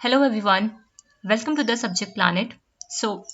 Hello everyone, welcome to the subject planet.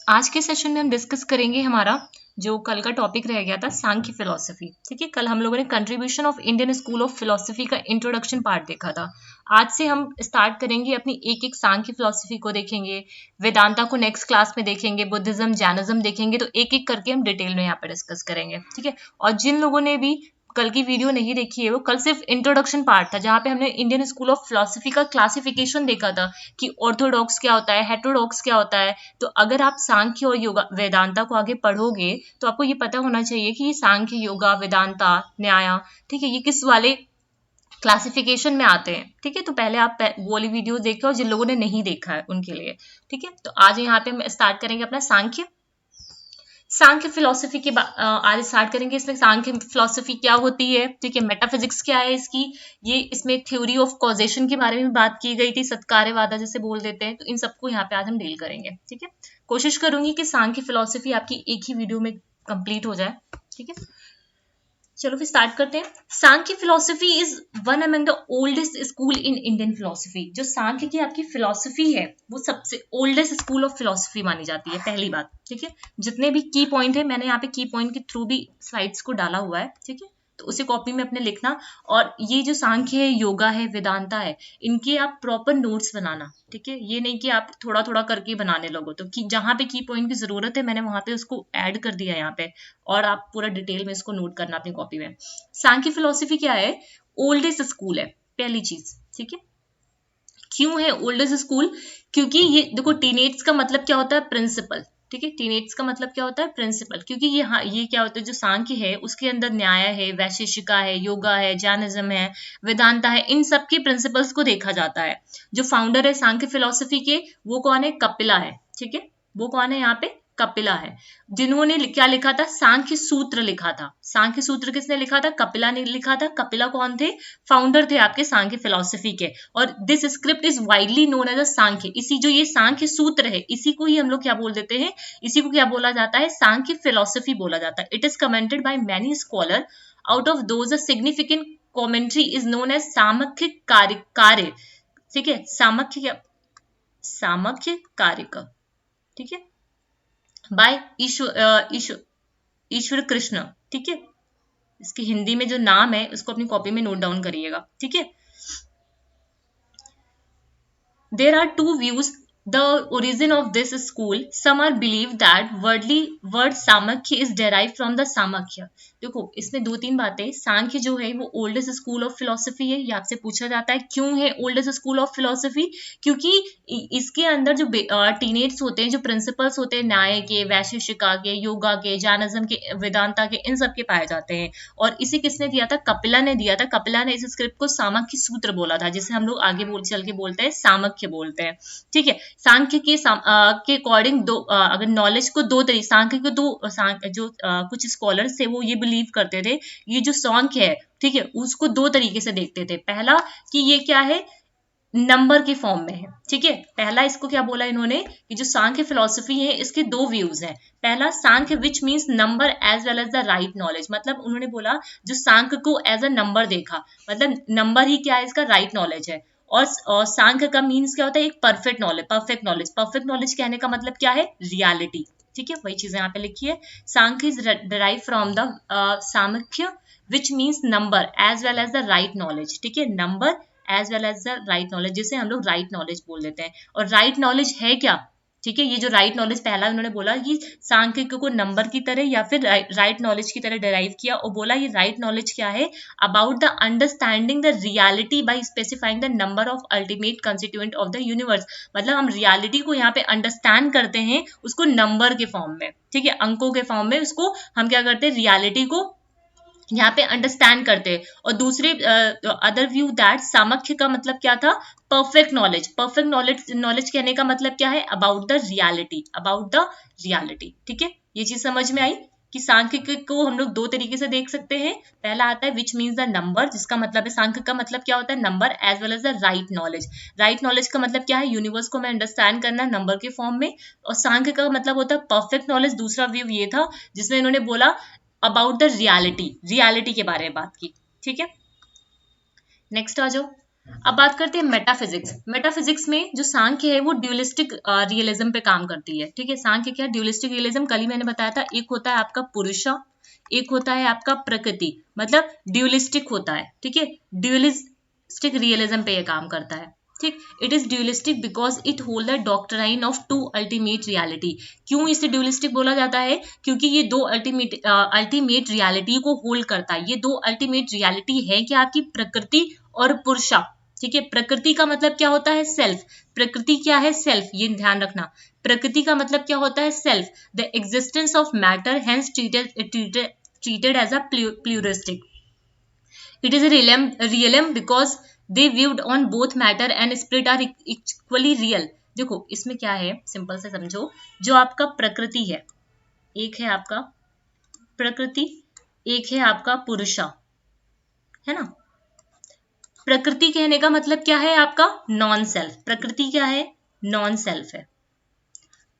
आज के session में हम डिस्कस करेंगे हमारा जो कल का टॉपिक रह गया था सांख्य फिलोसफी। ठीक है, कल हम लोगों ने contribution of Indian school of philosophy का इंट्रोडक्शन पार्ट देखा था। आज से हम स्टार्ट करेंगे अपनी एक एक सांख्य फिलोसफी को देखेंगे, वेदांता को नेक्स्ट क्लास में देखेंगे, बुद्धिज्म जैनिज्म देखेंगे। तो एक एक करके हम डिटेल में यहाँ पे डिस्कस करेंगे। ठीक है, और जिन लोगों ने भी कल की वीडियो नहीं देखी है, वो कल सिर्फ इंट्रोडक्शन पार्ट था जहां पे हमने इंडियन स्कूल ऑफ फिलोसफी का क्लासिफिकेशन देखा था कि ऑर्थोडॉक्स क्या होता है, हेटेरोडॉक्स क्या होता है। तो अगर आप सांख्य और योगा वेदांता को आगे पढ़ोगे तो आपको ये पता होना चाहिए कि ये सांख्य, योगा, वेदांता, न्याय, ठीक है, ये किस वाले क्लासिफिकेशन में आते हैं। ठीक है, तो पहले आप वो वाली वीडियो देखो और जिन लोगों ने नहीं देखा है उनके लिए। ठीक है, तो आज यहाँ पे हम स्टार्ट करेंगे अपना सांख्य फिलोसफी के आज स्टार्ट करेंगे। इसमें सांख्य फिलोसफी क्या होती है, ठीक है, मेटाफिजिक्स क्या है इसकी, ये इसमें थ्योरी ऑफ कॉजेशन के बारे में बात की गई थी, सत्कार्यवाद जिसे बोल देते हैं। तो इन सबको यहाँ पे आज हम डील करेंगे। ठीक है, कोशिश करूंगी कि सांख्य फिलोसफी आपकी एक ही वीडियो में कंप्लीट हो जाए। ठीक है, चलो फिर स्टार्ट करते हैं। Sankhya philosophy is one among the oldest school in Indian philosophy. जो सांख्य की आपकी फिलोसफी है वो सबसे ओल्डेस्ट स्कूल ऑफ फिलोसफी मानी जाती है, पहली बात। ठीक है, जितने भी की पॉइंट है मैंने यहाँ पे की पॉइंट के थ्रू भी स्लाइड्स को डाला हुआ है। ठीक है, तो उसे कॉपी में अपने लिखना। और ये जो सांख्य है, योगा है, वेदांता है, इनके आप प्रॉपर नोट्स बनाना। ठीक है, ये नहीं कि आप थोड़ा थोड़ा करके बनाने लगो। तो जहां पे की पॉइंट की जरूरत है मैंने वहां पे उसको ऐड कर दिया यहाँ पे, और आप पूरा डिटेल में इसको नोट करना अपनी कॉपी में। सांख्य फिलोसफी क्या है? ओल्डेस्ट स्कूल है, पहली चीज। ठीक है, क्यों है ओल्डेस्ट स्कूल? क्योंकि ये देखो, टीनेट्स का मतलब क्या होता है? प्रिंसिपल। ठीक है, टीनेट्स का मतलब क्या होता है? प्रिंसिपल। क्योंकि ये क्या होता है, जो सांख्य है उसके अंदर न्याय है, वैशेषिका है, योगा है, जैनिज्म है, वेदांता है, इन सब के प्रिंसिपल्स को देखा जाता है। जो फाउंडर है सांख्य फिलोसफी के, वो कौन है? कपिला है। ठीक है, वो कौन है यहाँ पे? कपिला है, जिन्होंने क्या लिखा था? सांख्य सूत्र लिखा था। सांख्य सूत्र किसने लिखा था? कपिला ने लिखा था। कपिला कौन थे? फाउंडर थे आपके सांख्य फिलोसफी के। और this script is widely known as a Sankhya. इसी जो ये सांख्य सूत्र है, इसी को ही हम लोग क्या बोल देते हैं? इसी को क्या बोला जाता है? सांख्य फिलोसफी बोला जाता है। It is commented by many scholar. Out of those a significant commentary is known as Samkhya Karya. ठीक है, सामख्य कारक। ठीक है, बाय ईश्वर कृष्ण। ठीक है, इसकी हिंदी में जो नाम है उसको अपनी कॉपी में नोट डाउन करिएगा। ठीक है, there are two views the origin of this school. Some are believe that word सामख्य is derived from the सामख्य। देखो, इसमें दो तीन बातें। सांख्य जो है वो ओल्डेस्ट स्कूल ऑफ फिलोसफी है। ये आपसे पूछा जाता है क्यों है ओल्डेस्ट स्कूल ऑफ फिलोसफी? क्योंकि इसके अंदर जो टीनेट्स होते हैं, जो प्रिंसिपल्स होते हैं न्याय के, वैशेषिका के, योगा के, जैनिज्म के, वेदांता के, इन सब के पाए जाते हैं। और इसे किसने दिया था? कपिला ने दिया था। कपिला ने इस स्क्रिप्ट को सामख्य सूत्र बोला था, जिसे हम लोग आगे चल के बोलते हैं सामख्य बोलते हैं। ठीक है, सांख्य के अकॉर्डिंग अगर नॉलेज को दो तरीके, सांख्य को जो कुछ स्कॉलर्स थे वो ये बिलीव करते थे, ये जो सांख्य है, ठीक है, उसको दो तरीके से देखते थे। पहला कि ये क्या है? नंबर के फॉर्म में है। ठीक है, पहला इसको क्या बोला इन्होंने कि जो सांख्य फिलोसफी है इसके दो व्यूज हैं। पहला Sankhya which means number as well as the right knowledge. मतलब उन्होंने बोला जो सांख्य को एज अ नंबर देखा, मतलब नंबर ही क्या है? इसका राइट नॉलेज है। और सांख्य का मीन्स क्या होता है? एक perfect knowledge, perfect knowledge. Perfect knowledge कहने का मतलब क्या है? रियलिटी। ठीक है, वही चीज यहाँ पे लिखी है। Sankhya is derive from the Samkhya which means number as well as the right knowledge. ठीक है, number as well as the right knowledge, जिसे हम लोग राइट नॉलेज बोल देते हैं। और राइट नॉलेज है क्या? ठीक है, ये जो राइट नॉलेज पहला उन्होंने बोला कि सांख्यिक को नंबर की तरह या फिर राइट नॉलेज की तरह डिराइव किया, और बोला ये राइट नॉलेज क्या है? About the understanding the reality by specifying the number of ultimate constituent of the universe. मतलब हम रियलिटी को यहाँ पे अंडरस्टैंड करते हैं, उसको नंबर के फॉर्म में। ठीक है, अंकों के फॉर्म में उसको हम क्या करते हैं? रियलिटी को यहाँ पे अंडरस्टैंड करते हैं। और दूसरे अदर व्यू दैट सामख्य का मतलब क्या था? Perfect knowledge. परफेक्ट नॉलेज कहने का मतलब क्या है? About the reality, about the reality. ठीक है, ये चीज समझ में आई कि सांख्य को हम लोग दो तरीके से देख सकते हैं। पहला आता है विच मीन्स द नंबर, जिसका मतलब है सांख्य का मतलब क्या होता है? Number as well as the right knowledge. Right knowledge का मतलब क्या है? यूनिवर्स को हमें अंडरस्टैंड करना नंबर के फॉर्म में। और सांख्य का मतलब होता है परफेक्ट नॉलेज। दूसरा व्यू ये था जिसमें इन्होंने बोला अबाउट द रियलिटी, रियलिटी के बारे में बात की। ठीक है, नेक्स्ट आ जाओ। अब बात करते हैं मेटाफिजिक्स। मेटाफिजिक्स में जो सांख्य है वो ड्यूलिस्टिक रियलिज्म पे काम करती है। ठीक है, सांख्य क्या ड्यूलिस्टिक रियलिज्म, कल ही मैंने बताया था, एक होता है आपका पुरुषा, एक होता है आपका प्रकृति, मतलब ड्यूलिस्टिक होता है। ठीक है, ड्यूलिस्टिक रियलिज्म पे ये काम करता है। ठीक, it is dualistic because it hold the doctrine of two ultimate reality. क्यों इसे ड्यूलिस्टिक बोला जाता है? क्योंकि ये दो अल्टीमेट रियलिटी को होल्ड करता है। ये दो अल्टीमेट रियलिटी है कि आपकी प्रकृति और पुरुषा। ठीक है, प्रकृति का मतलब क्या होता है? सेल्फ। प्रकृति क्या है? सेल्फ, ये ध्यान रखना। प्रकृति का मतलब क्या होता है? Self. The existence of matter hence treated as a pluralistic. It is a realm because they viewed on both matter and spirit are equally real. देखो इसमें क्या है, सिंपल से समझो। जो आपका प्रकृति है, एक है आपका प्रकृति, एक है आपका पुरुषा, है ना। प्रकृति कहने का मतलब क्या है? आपका नॉन सेल्फ। प्रकृति क्या है? नॉन सेल्फ है।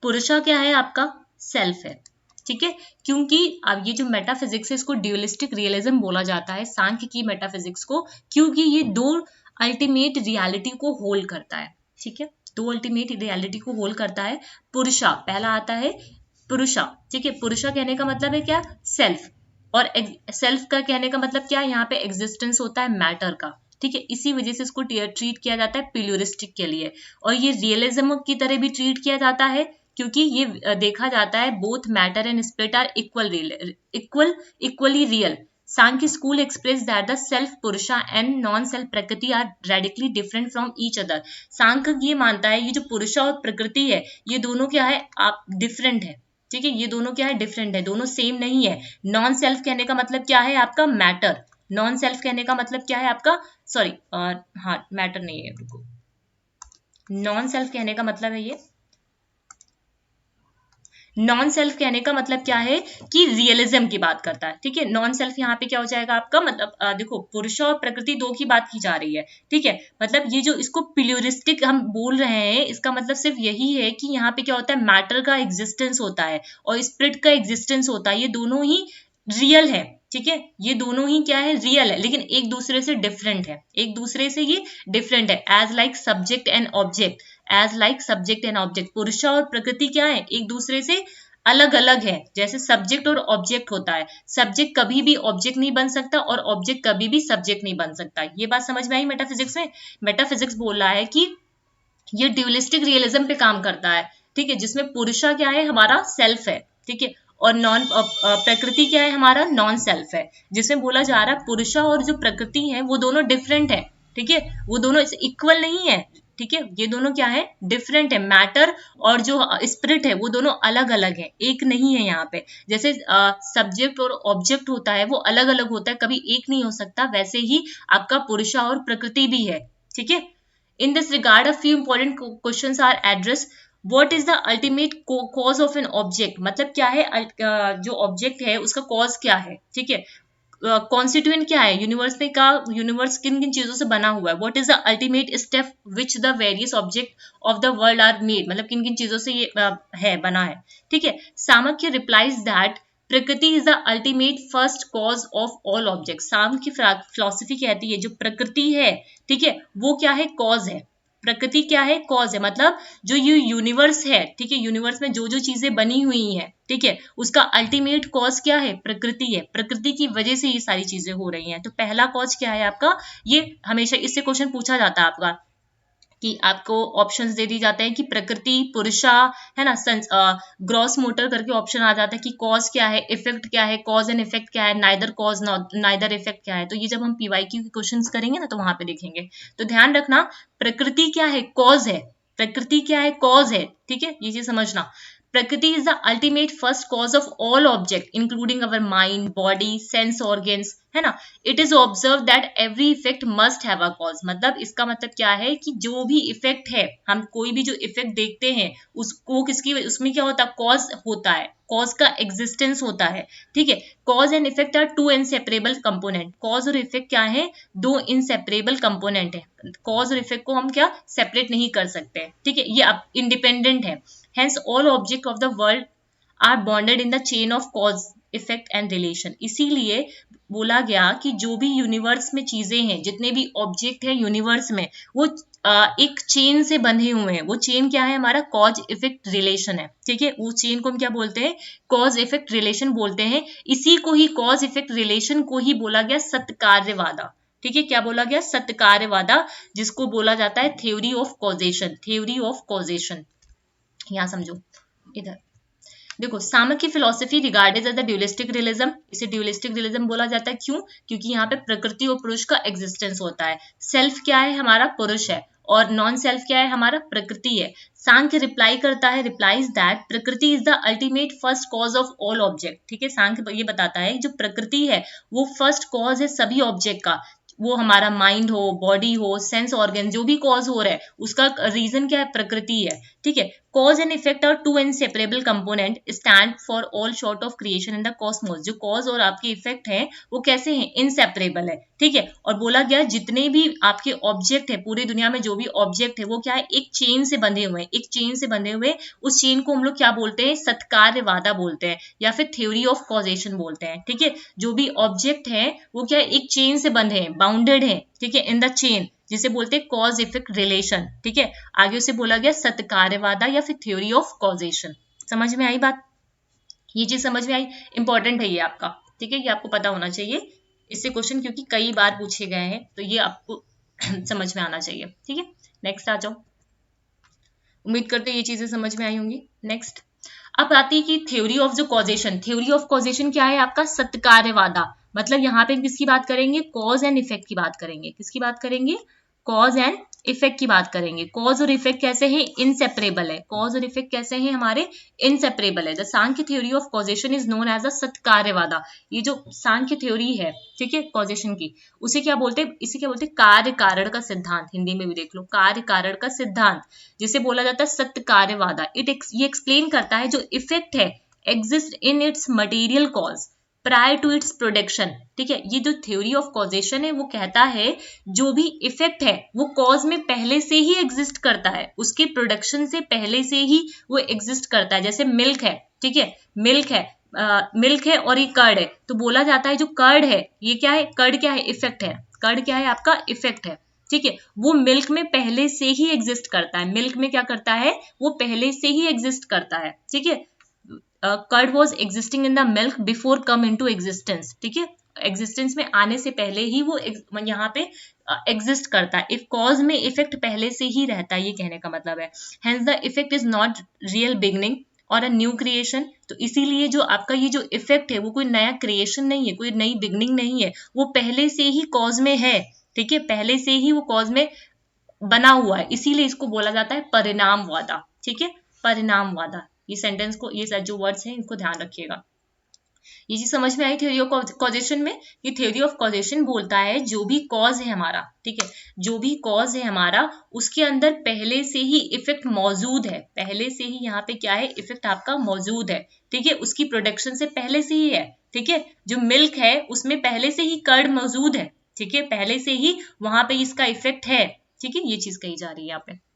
पुरुषा क्या है? आपका सेल्फ है। ठीक है, क्योंकि अब ये जो मेटाफिजिक्स है इसको ड्यूलिस्टिक रियलिज्म बोला जाता है, सांख्य की मेटाफिजिक्स को, क्योंकि ये दो अल्टीमेट रियलिटी को होल्ड करता है। ठीक है, दो अल्टीमेट रियलिटी को होल्ड करता है। पुरुषा पहला आता है, पुरुषा। ठीक है, पुरुषा कहने का मतलब है क्या? सेल्फ। और सेल्फ का कहने का मतलब क्या है? यहाँ पे एग्जिस्टेंस होता है मैटर का। ठीक है, इसी वजह से इसको ट्रीट किया जाता है प्लूरिस्टिक के लिए। और ये रियलिज्म की तरह भी ट्रीट किया जाता है, क्योंकि ये देखा जाता है both matter and spirit are equally real. Sankhya school express that the self purusha and non self prakriti are radically different from each other. Sankhya ये मानता है ये जो पुरुषा और प्रकृति है ये दोनों क्या है? आप डिफरेंट है। ठीक है, ये दोनों क्या है? डिफरेंट है, दोनों सेम नहीं है। नॉन सेल्फ कहने का मतलब क्या है? आपका मैटर। नॉन सेल्फ कहने का मतलब क्या है? आपका सॉरी हाँ मैटर नहीं है, रुको। नॉन सेल्फ कहने का मतलब है ये, नॉन सेल्फ कहने का मतलब क्या है कि रियलिज्म की बात करता है। ठीक है, नॉन सेल्फ यहाँ पे क्या हो जाएगा आपका? मतलब देखो पुरुष और प्रकृति दो की बात की जा रही है। ठीक है, मतलब ये जो इसको प्लूरिस्टिक हम बोल रहे हैं इसका मतलब सिर्फ यही है कि यहाँ पे क्या होता है? मैटर का एग्जिस्टेंस होता है और स्पिरिट का एग्जिस्टेंस होता है। ये दोनों ही रियल है। ठीक है, ये दोनों ही क्या है? रियल है, लेकिन एक दूसरे से डिफरेंट है। एक दूसरे से ये डिफरेंट है। As like subject and object, as like subject and object. Purusha और प्रकृति क्या है? एक दूसरे से अलग अलग है। जैसे सब्जेक्ट और ऑब्जेक्ट होता है, सब्जेक्ट कभी भी ऑब्जेक्ट नहीं बन सकता और ऑब्जेक्ट कभी भी सब्जेक्ट नहीं बन सकता। ये बात समझ में आई मेटाफिजिक्स में? मेटाफिजिक्स बोल रहा है कि ये ड्यूलिस्टिक रियलिज्म पे काम करता है। ठीक है, जिसमें पुरुषा क्या है? हमारा सेल्फ है। ठीक है, और नॉन प्रकृति क्या है? हमारा नॉन सेल्फ है। जिसमें बोला जा रहा है पुरुषा और जो प्रकृति है वो दोनों डिफरेंट है। ठीक है, वो दोनों इक्वल नहीं है। ठीक है, ये दोनों क्या है? डिफरेंट है। मैटर और जो स्पिरिट है वो दोनों अलग अलग है, एक नहीं है यहाँ पे। जैसे सब्जेक्ट और ऑब्जेक्ट होता है वो अलग अलग होता है, कभी एक नहीं हो सकता, वैसे ही आपका पुरुषा और प्रकृति भी है। ठीक है, in this regard a few important questions are addressed. What is the ultimate cause of an object? मतलब क्या है? जो ऑब्जेक्ट है उसका कॉज क्या है? ठीक है, कॉन्स्टिट्यूएंट क्या है? यूनिवर्स में का यूनिवर्स किन किन चीजों से बना हुआ है? What is the ultimate step which the various object of the world are made? मतलब किन किन चीजों से ये है बना है। ठीक है, Samkhya replies that prakriti is the ultimate first cause of all object. Samkhya philosophy कहती है जो प्रकृति है, ठीक है, वो क्या है? कॉज है। प्रकृति क्या है? कॉज है। मतलब जो ये यूनिवर्स है, ठीक है, यूनिवर्स में जो जो चीजें बनी हुई हैं, ठीक है, उसका अल्टीमेट कॉज क्या है? प्रकृति है। प्रकृति की वजह से ये सारी चीजें हो रही हैं। तो पहला कॉज क्या है आपका? ये हमेशा इससे क्वेश्चन पूछा जाता है आपका, कि आपको ऑप्शंस दे दी जाते हैं कि प्रकृति, पुरुषा, है ना, ग्रॉस मोटर करके ऑप्शन आ जाता है कि कॉज क्या है, इफेक्ट क्या है, कॉज एंड इफेक्ट क्या है, नाइदर कॉज नाइदर इफेक्ट क्या है। तो ये जब हम पीवाईक्यू के क्वेश्चंस करेंगे ना तो वहां पे देखेंगे। तो ध्यान रखना, प्रकृति क्या है? कॉज है। प्रकृति क्या है? कॉज है। ठीक है, ये चीज समझना। प्रकृति is the ultimate first cause of all object including our mind, body, sense organs, है ना। It is observe that every effect must have a cause. मतलब इसका मतलब क्या है कि जो भी इफेक्ट है, हम कोई भी जो इफेक्ट देखते हैं उसको किसकी, उसमें क्या होता है? कॉज होता है, कॉज का एग्जिस्टेंस होता है। ठीक है, cause and effect are two inseparable component. Cause और इफेक्ट क्या है? दो इनसेपरेबल कंपोनेंट है। कॉज और इफेक्ट को हम क्या सेपरेट नहीं कर सकते। ठीक है, ये अब इंडिपेंडेंट है। Hence, all objects of the world are bonded in the chain of cause, effect and relation. इसीलिए बोला गया कि जो भी यूनिवर्स में चीजें हैं, जितने भी ऑब्जेक्ट है यूनिवर्स में, वो एक चेन से बंधे हुए हैं। वो चेन क्या है? हमारा कॉज इफेक्ट रिलेशन है। ठीक है, उस चेन को हम क्या बोलते हैं? कॉज इफेक्ट रिलेशन बोलते हैं। इसी को ही, कॉज इफेक्ट रिलेशन को ही बोला गया सत्कार्यवादा। ठीक है, क्या बोला गया? सत्कार्यवादा, जिसको बोला जाता है theory of causation. Theory of causation, यहां समझो। इधर देखो, सामक की philosophy regarded as the dualistic realism. इसे ड्यूलिस्टिक रियलिज्म बोला जाता है। क्यों? क्योंकि यहाँ पे प्रकृति और पुरुष का एग्जिस्टेंस होता है। सेल्फ क्या है? हमारा पुरुष है, और नॉन सेल्फ क्या है? हमारा प्रकृति है। सांख्य रिप्लाई करता है, replies that prakriti is the ultimate first cause of all object. ठीक है, सांख्य ये बताता है जो प्रकृति है वो फर्स्ट कॉज है सभी ऑब्जेक्ट का। वो हमारा माइंड हो, बॉडी हो, सेंस ऑर्गन, जो भी कॉज हो रहा है उसका रीजन क्या है? प्रकृति है। ठीक है, cause and effect are two inseparable component stand for all short of creation in the cosmos. जो कॉज और आपके इफेक्ट हैं वो कैसे हैं? इनसेपरेबल है। ठीक है, और बोला गया जितने भी आपके ऑब्जेक्ट है पूरी दुनिया में, जो भी ऑब्जेक्ट है वो क्या है? एक चेन से बंधे हुए हैं। एक चेन से बंधे हुए, उस चेन को हम लोग क्या बोलते हैं? सत्कार्यवादा बोलते हैं, या फिर थ्योरी ऑफ कॉजेशन बोलते हैं। ठीक है, जो भी ऑब्जेक्ट है वो क्या है? एक चेन से बंधे हैं, बाउंडेड है। ठीक है, इन द चेन, जिसे बोलते हैं कॉज इफेक्ट रिलेशन। ठीक है, आगे उसे बोला गया सत्कार्यवादा या फिर थ्योरी ऑफ कॉजेशन। समझ में आई बात? ये चीज समझ में आई? इंपॉर्टेंट है ये आपका। ठीक है, ये आपको पता होना चाहिए इससे क्वेश्चन, क्योंकि कई बार पूछे गए हैं, तो ये आपको समझ में आना चाहिए। ठीक है, नेक्स्ट आ जाओ। उम्मीद करते ये चीजें समझ में आई होंगी। नेक्स्ट अब आती है कि थ्योरी ऑफ जो कॉजेशन। थ्योरी ऑफ कॉजेशन क्या है? आपका सत्कार्यवादा। मतलब यहाँ पे किसकी बात करेंगे? कॉज एंड इफेक्ट की बात करेंगे। किसकी बात करेंगे? कॉज एंड इफेक्ट की बात करेंगे। कॉज और इफेक्ट कैसे हैं? इनसेपरेबल है। कॉज और इफेक्ट कैसे हैं हमारे? इनसेपरेबल है। The Sankhya theory of causation is known as a satkaryavada. ये जो सांख्य थ्योरी है, ठीक है, कॉजेशन की, उसे क्या बोलते हैं? इसे क्या बोलते हैं? कार्य कारण का सिद्धांत। हिंदी में भी देख लो, कार्य कारण का सिद्धांत, जिसे बोला जाता है सत्कार्यवादा। ये एक्सप्लेन करता है जो इफेक्ट है exist in its material cause prior to its production. ठीक है, ये जो थ्योरी ऑफ कॉजेशन है वो कहता है जो भी इफेक्ट है वो कॉज में पहले से ही एग्जिस्ट करता है, उसके प्रोडक्शन से पहले से ही वो एग्जिस्ट करता है। जैसे मिल्क है, ठीक है, मिल्क है और ये कर्ड है, तो बोला जाता है जो कर्ड है ये क्या है? कर्ड क्या है? इफेक्ट है। कर्ड क्या है? आपका इफेक्ट है। ठीक है, वो मिल्क में पहले से ही एग्जिस्ट करता है। मिल्क में क्या करता है? वो पहले से ही एग्जिस्ट करता है। ठीक है, curd was existing in the milk before come into existence. ठीक है, एग्जिस्टेंस में आने से पहले ही वो यहाँ पे एग्जिस्ट करता है। इफ कॉज में इफेक्ट पहले से ही रहता है, ये कहने का मतलब है। Hence the effect is not real beginning और अ न्यू क्रिएशन। तो इसीलिए जो आपका ये जो इफेक्ट है वो कोई नया क्रिएशन नहीं है, कोई नई बिगनिंग नहीं है, वो पहले से ही कॉज में है। ठीक है, पहले से ही वो कॉज में बना हुआ है, इसीलिए इसको बोला जाता है परिणामवादा। ठीक है, परिणामवादा। ये सेंटेंस को, ये जो वर्ड्स हैं इनको ध्यान रखिएगा। ये चीज समझ में आई थ्योरी ऑफ कॉजेशन में? ये थ्योरी ऑफ कॉजेशन बोलता है जो भी कॉज है हमारा, ठीक है, जो भी कॉज है हमारा, उसके अंदर पहले से ही इफेक्ट मौजूद है। पहले से ही यहाँ पे क्या है? इफेक्ट आपका मौजूद है। ठीक है, उसकी प्रोडक्शन से पहले से ही है। ठीक है, जो मिल्क है उसमें पहले से ही कर्ड मौजूद है। ठीक है, पहले से ही वहां पे इसका इफेक्ट है। ठीक है, ये चीज कही जा रही है यहाँ पे।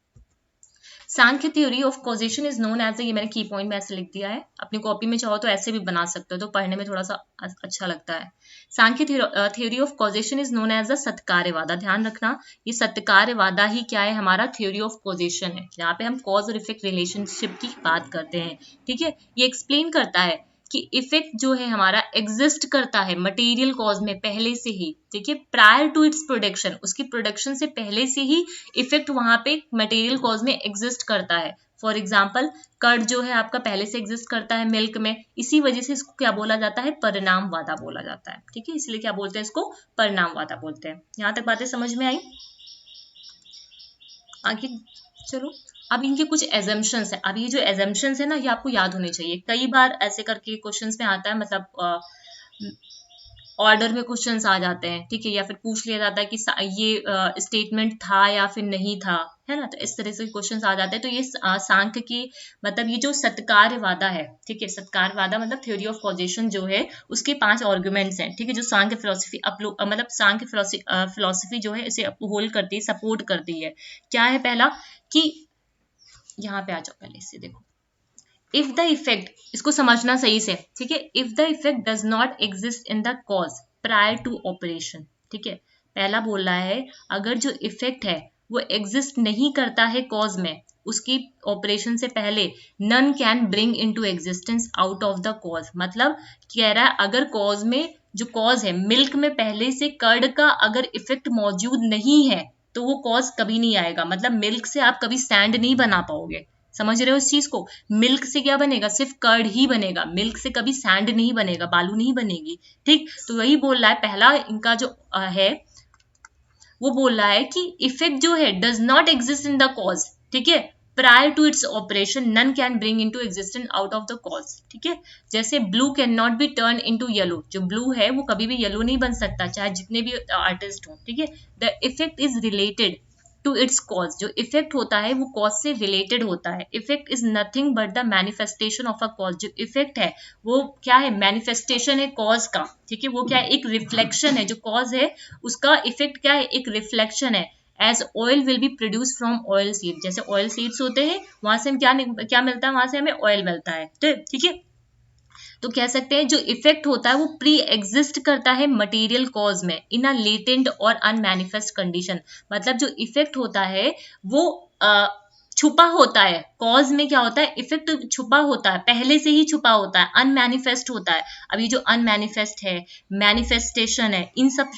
Sankhya theory of causation is known as, ये मैंने की पॉइंट में ऐसे लिख दिया है, अपनी कॉपी में चाहो तो ऐसे भी बना सकते हो, तो पढ़ने में थोड़ा सा अच्छा लगता है। Sankhya theory of causation is known as a satkaryavada. ध्यान रखना, ये सत्कार्यवादा ही क्या है? हमारा थ्योरी ऑफ कॉजेशन है, जहाँ पे हम कॉज और इफेक्ट रिलेशनशिप की बात करते हैं। ठीक है, ये एक्सप्लेन करता है कि इफेक्ट जो है हमारा एग्जिस्ट करता है मटेरियल कॉज में पहले से ही। ठीक है, प्रायर टू इट्स प्रोडक्शन, उसकी प्रोडक्शन से पहले से ही इफेक्ट वहां पे मटेरियल कॉज में एग्जिस्ट करता है। फॉर एग्जाम्पल, कर्ड जो है आपका पहले से एग्जिस्ट करता है मिल्क में, इसी वजह से इसको क्या बोला जाता है? परिणामवादा बोला जाता है। ठीक है, इसलिए क्या बोलते हैं इसको? परिणामवादा बोलते हैं। यहां तक बातें समझ में आई? आगे चलो, अब इनके कुछ एजम्पशंस है। अब ये जो एजम्पशंस है ना, ये आपको याद होने चाहिए। कई बार ऐसे करके क्वेश्चंस में आता है, मतलब ऑर्डर में क्वेश्चंस आ जाते हैं, ठीक है, या फिर पूछ लिया जाता है कि ये स्टेटमेंट था या फिर नहीं था, है ना, तो इस तरह से क्वेश्चंस आ जाते हैं। तो ये सांख्य की, मतलब ये जो सत्कार्यवादा है, ठीक है, सत्कार्यवादा मतलब थ्योरी ऑफ कॉजेशन जो है, उसके 5 आर्गुमेंट्स हैं। ठीक है, जो सांख्य फिलोसफी मतलब सांख्य फिलोसफी जो है इसे होल्ड करती है, सपोर्ट करती है। क्या है पहला? कि यहाँ पे आ जाओ, पहले इससे देखो, इफ द इफेक्ट, इसको समझना सही से, ठीक है, if the effect does not exist in the cause, prior to operation. ठीक है, पहला बोल रहा है अगर जो इफेक्ट है वो एग्जिस्ट नहीं करता है कॉज में, उसकी ऑपरेशन से पहले, none can bring into existence out of the cause. मतलब कह रहा है अगर कॉज में, जो कॉज है मिल्क में पहले से कर्ड का अगर इफेक्ट मौजूद नहीं है तो वो कॉज कभी नहीं आएगा। मतलब मिल्क से आप कभी सैंड नहीं बना पाओगे। समझ रहे हो इस चीज को? मिल्क से क्या बनेगा? सिर्फ कर्ड ही बनेगा, मिल्क से कभी सैंड नहीं बनेगा, बालू नहीं बनेगी। ठीक, तो वही बोल रहा है पहला इनका जो है वो बोल रहा है कि इफेक्ट जो है does not exist in the cause. ठीक है, prior to its operation none can bring into existence out of the cause. ठीक है, जैसे blue can not be turn into yellow, जो ब्लू है वो कभी भी येलो नहीं बन सकता चाहे जितने भी आर्टिस्ट हो। ठीक है, the effect is related to its cause, जो इफेक्ट होता है वो कॉज से रिलेटेड होता है। Effect is nothing but the manifestation of a cause, जो इफेक्ट है वो क्या है? मैनिफेस्टेशन है कॉज का। ठीक है, वो क्या है? एक रिफ्लेक्शन है। जो कॉज है उसका इफेक्ट क्या है? एक रिफ्लेक्शन है। As oil will be produce from oil seed, जैसे ऑयल सीड्स होते हैं वहां से हम क्या मिलता है? वहां से हमें ऑयल मिलता है। ठीक है, तो कह सकते हैं जो इफेक्ट होता है वो प्री एग्जिस्ट करता है मटेरियल कॉज में इन अ लेटेंट और अनमैनिफेस्ट कंडीशन। मतलब जो इफेक्ट होता है वो छुपा होता है। कॉज में क्या होता है? इफेक्ट छुपा होता है, पहले से ही छुपा होता है, अनमैनिफेस्ट होता है। अभी जो अनमैनिफेस्ट है, मैनिफेस्टेशन है, इन सब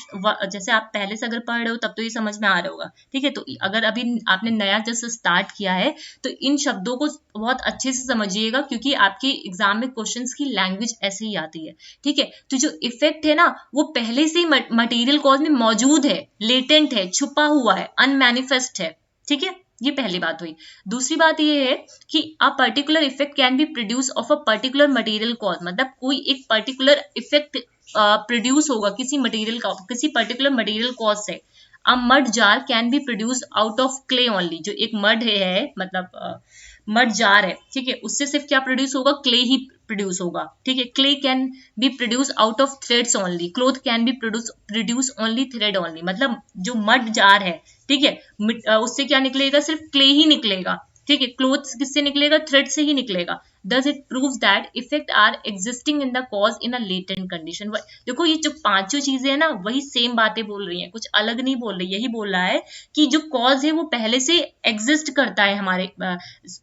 जैसे आप पहले से अगर पढ़ रहे हो तब तो ये समझ में आ रहा होगा। ठीक है, तो अगर अभी आपने नया जैसे स्टार्ट किया है तो इन शब्दों को बहुत अच्छे से समझिएगा क्योंकि आपके एग्जाम में क्वेश्चंस की लैंग्वेज ऐसे ही आती है। ठीक है, तो जो इफेक्ट है ना वो पहले से ही मटेरियल कॉज में मौजूद है, लेटेंट है, छुपा हुआ है, अनमैनिफेस्ट है। ठीक है, ये पहली बात हुई। दूसरी बात ये है कि a particular effect can be produce of a particular material cause. मतलब कोई एक पर्टिकुलर इफेक्ट प्रोड्यूस होगा किसी मटेरियल का, किसी पर्टिकुलर मटेरियल कॉज से। अ mud jar can be produce out of clay only, जो एक मड है मतलब मड जार है। ठीक है, उससे सिर्फ क्या प्रोड्यूस होगा? क्ले ही प्रोड्यूस होगा। ठीक है, clay can be produce out of threads only, cloth can be produce only thread only. मतलब जो मड जार है, ठीक है, उससे क्या निकलेगा? सिर्फ क्ले ही निकलेगा। ठीक है, क्लोथ किससे निकलेगा? थ्रेड से ही निकलेगा। Does it proves that effect are existing in the cause in a latent condition। देखो ये जो पांचों चीजें है ना वही सेम बातें बोल रही हैं, कुछ अलग नहीं बोल रही। यही बोल रहा है कि जो कॉज है वो पहले से एग्जिस्ट करता है, हमारे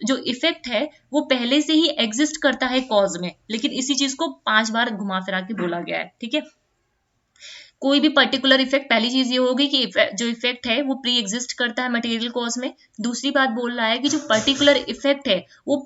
जो इफेक्ट है वो पहले से ही एग्जिस्ट करता है कॉज में, लेकिन इसी चीज को 5 बार घुमा फिरा के बोला गया है। ठीक है, कोई भी पर्टिकुलर इफेक्ट, पहली चीज ये होगी कि जो इफेक्ट है वो प्री एग्जिस्ट करता है मटेरियल कॉज में। दूसरी बात बोल रहा है कि जो पर्टिकुलर इफेक्ट है वो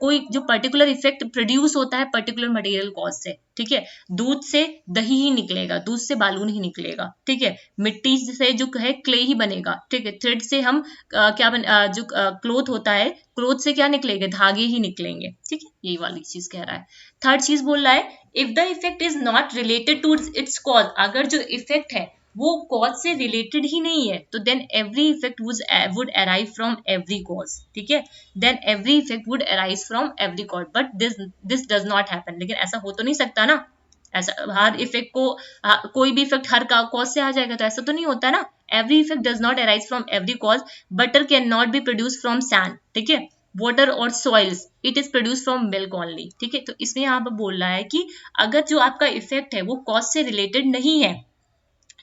कोई जो पर्टिकुलर इफेक्ट प्रोड्यूस होता है पर्टिकुलर मटेरियल कॉज से। ठीक है, दूध से दही ही निकलेगा, दूध से बालू नहीं निकलेगा। ठीक है, मिट्टी से जो है क्ले ही बनेगा। ठीक है, थ्रेड से हम जो क्लोथ होता है, क्लोथ से क्या निकलेंगे? धागे ही निकलेंगे। ठीक है, यही वाली चीज कह रहा है। थर्ड चीज बोल रहा है if the effect is not related to its cause, अगर जो इफेक्ट है वो कॉज से रिलेटेड ही नहीं है तो then every effect would arrive from every cause. ठीक है, then every effect would arise from every cause, but this does not happen. लेकिन ऐसा हो तो नहीं सकता ना, ऐसा हर इफेक्ट को कोई भी इफेक्ट हर कॉज से आ जाएगा तो ऐसा तो नहीं होता ना। Every effect does not arise from every cause, butter can not B produce from sand. ठीक है, वाटर और soils, it is produce from milk only. ठीक है, तो इसमें यहाँ पर बोल रहा है कि अगर जो आपका इफेक्ट है वो कॉज से रिलेटेड नहीं है,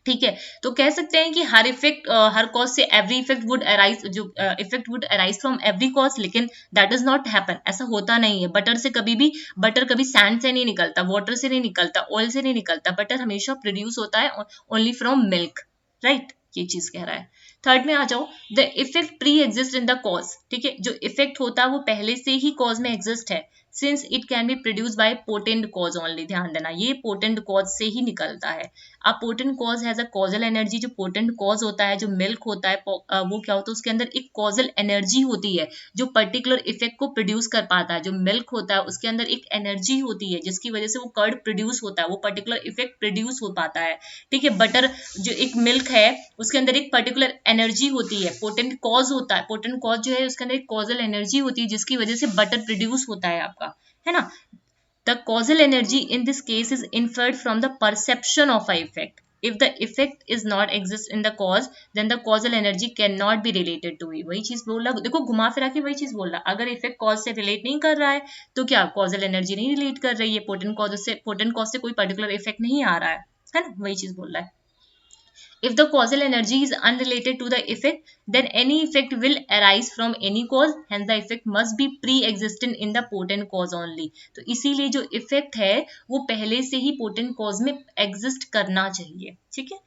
ठीक है, तो कह सकते हैं कि हर इफेक्ट हर कॉज से एवरी इफेक्ट वुड अराइज, जो effect would arise from every cause, लेकिन दैट इज नॉट हैपन, ऐसा होता नहीं है। बटर कभी सैंड से नहीं निकलता, वाटर से नहीं निकलता, ऑयल से नहीं निकलता, बटर हमेशा प्रोड्यूस होता है ओनली फ्रॉम मिल्क। राइट, ये चीज कह रहा है। थर्ड में आ जाओ, the effect pre exist in the cause. ठीक है, जो इफेक्ट होता है वो पहले से ही कॉज में एग्जिस्ट है, since it can be produce by potent cause only. ध्यान देना, ये पोटेंट कॉज से ही निकलता है। अब potent cause has a causal energy. जो पोटेंट कॉज होता है, जो मिल्क होता है, वो क्या होता है? उसके अंदर एक कॉजल एनर्जी होती है जो पर्टिकुलर इफेक्ट को प्रोड्यूस कर पाता है। जो मिल्क होता है उसके अंदर एक एनर्जी होती है जिसकी वजह से वो कर्ड प्रोड्यूस होता है, वो पर्टिकुलर इफेक्ट प्रोड्यूस हो पाता है। ठीक है, बटर जो एक मिल्क है उसके अंदर एक पर्टिकुलर एनर्जी होती है, पोटेंट कॉज होता है। पोटेंट कॉज जो है उसके अंदर एक कॉजल एनर्जी होती है जिसकी वजह से बटर प्रोड्यूस होता है आपका, है ना। The causal energy in this case is inferred from the perception of a effect. If the effect is not exist in the cause, then the causal energy cannot be related to it. वही चीज बोल रहा, देखो घुमा फिरा के वही चीज बोल रहा। अगर इफेक्ट कॉज से रिलेट नहीं कर रहा है तो क्या कॉजल एनर्जी नहीं रिलेट कर रही है, पोटेंट कॉज से कोई पर्टिकुलर इफेक्ट नहीं आ रहा है है ना, वही चीज बोल रहा है। If the causal energy is unrelated to the effect, then any effect will arise from any cause, hence the effect must be pre-existent in the potent cause only. तो इसीलिए जो इफेक्ट है वो पहले से ही पोटेंट कॉज में exist करना चाहिए, ठीक है।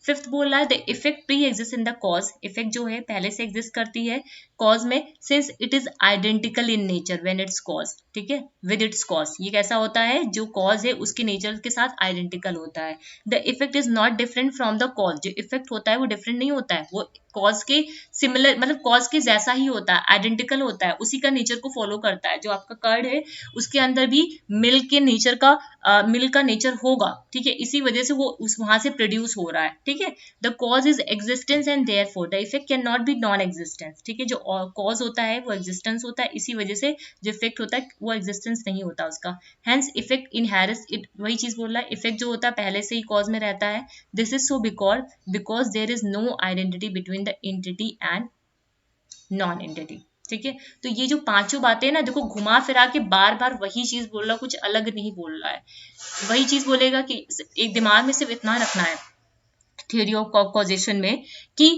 फिफ्थ बोल रहा है the effect pre exist in the cause, effect जो है पहले से एग्जिस्ट करती है कॉज में, since it is identical in nature when it's cause, ठीक है, विद इट्स कॉज। ये कैसा होता है, जो कॉज है उसके नेचर के साथ आइडेंटिकल होता है। The effect is not different from the cause, जो इफेक्ट होता है वो डिफरेंट नहीं होता है, वो कॉज के सिमिलर, मतलब कॉज के जैसा ही होता है, आइडेंटिकल होता है, उसी का नेचर को फॉलो करता है। जो आपका कर्ड है उसके अंदर भी मिल्क के नेचर का मिल्क का नेचर होगा, ठीक है, इसी वजह से वो उस वहां से प्रोड्यूस हो रहा है, ठीक है। The cause is existence and therefore the effect can not B non existence, ठीक है, जो कॉज होता है वो एग्जिस्टेंस होता है, इसी वजह से जो इफेक्ट होता है वो एग्जिस्टेंस नहीं होता उसका। हेंस इफेक्ट इनहेरिट्स इट, वही चीज बोल रहा है, इफेक्ट जो होता है पहले से ही कॉज में रहता है। This is so because there is no identity between the entity and non entity, ठीक है। तो ये जो पांचों बातें ना, देखो घुमा फिरा के बार बार वही चीज बोल रहा है, कुछ अलग नहीं बोल रहा है, वही चीज बोलेगा कि एक दिमाग में सिर्फ इतना रखना है थ्योरी ऑफ कॉजेशन में कि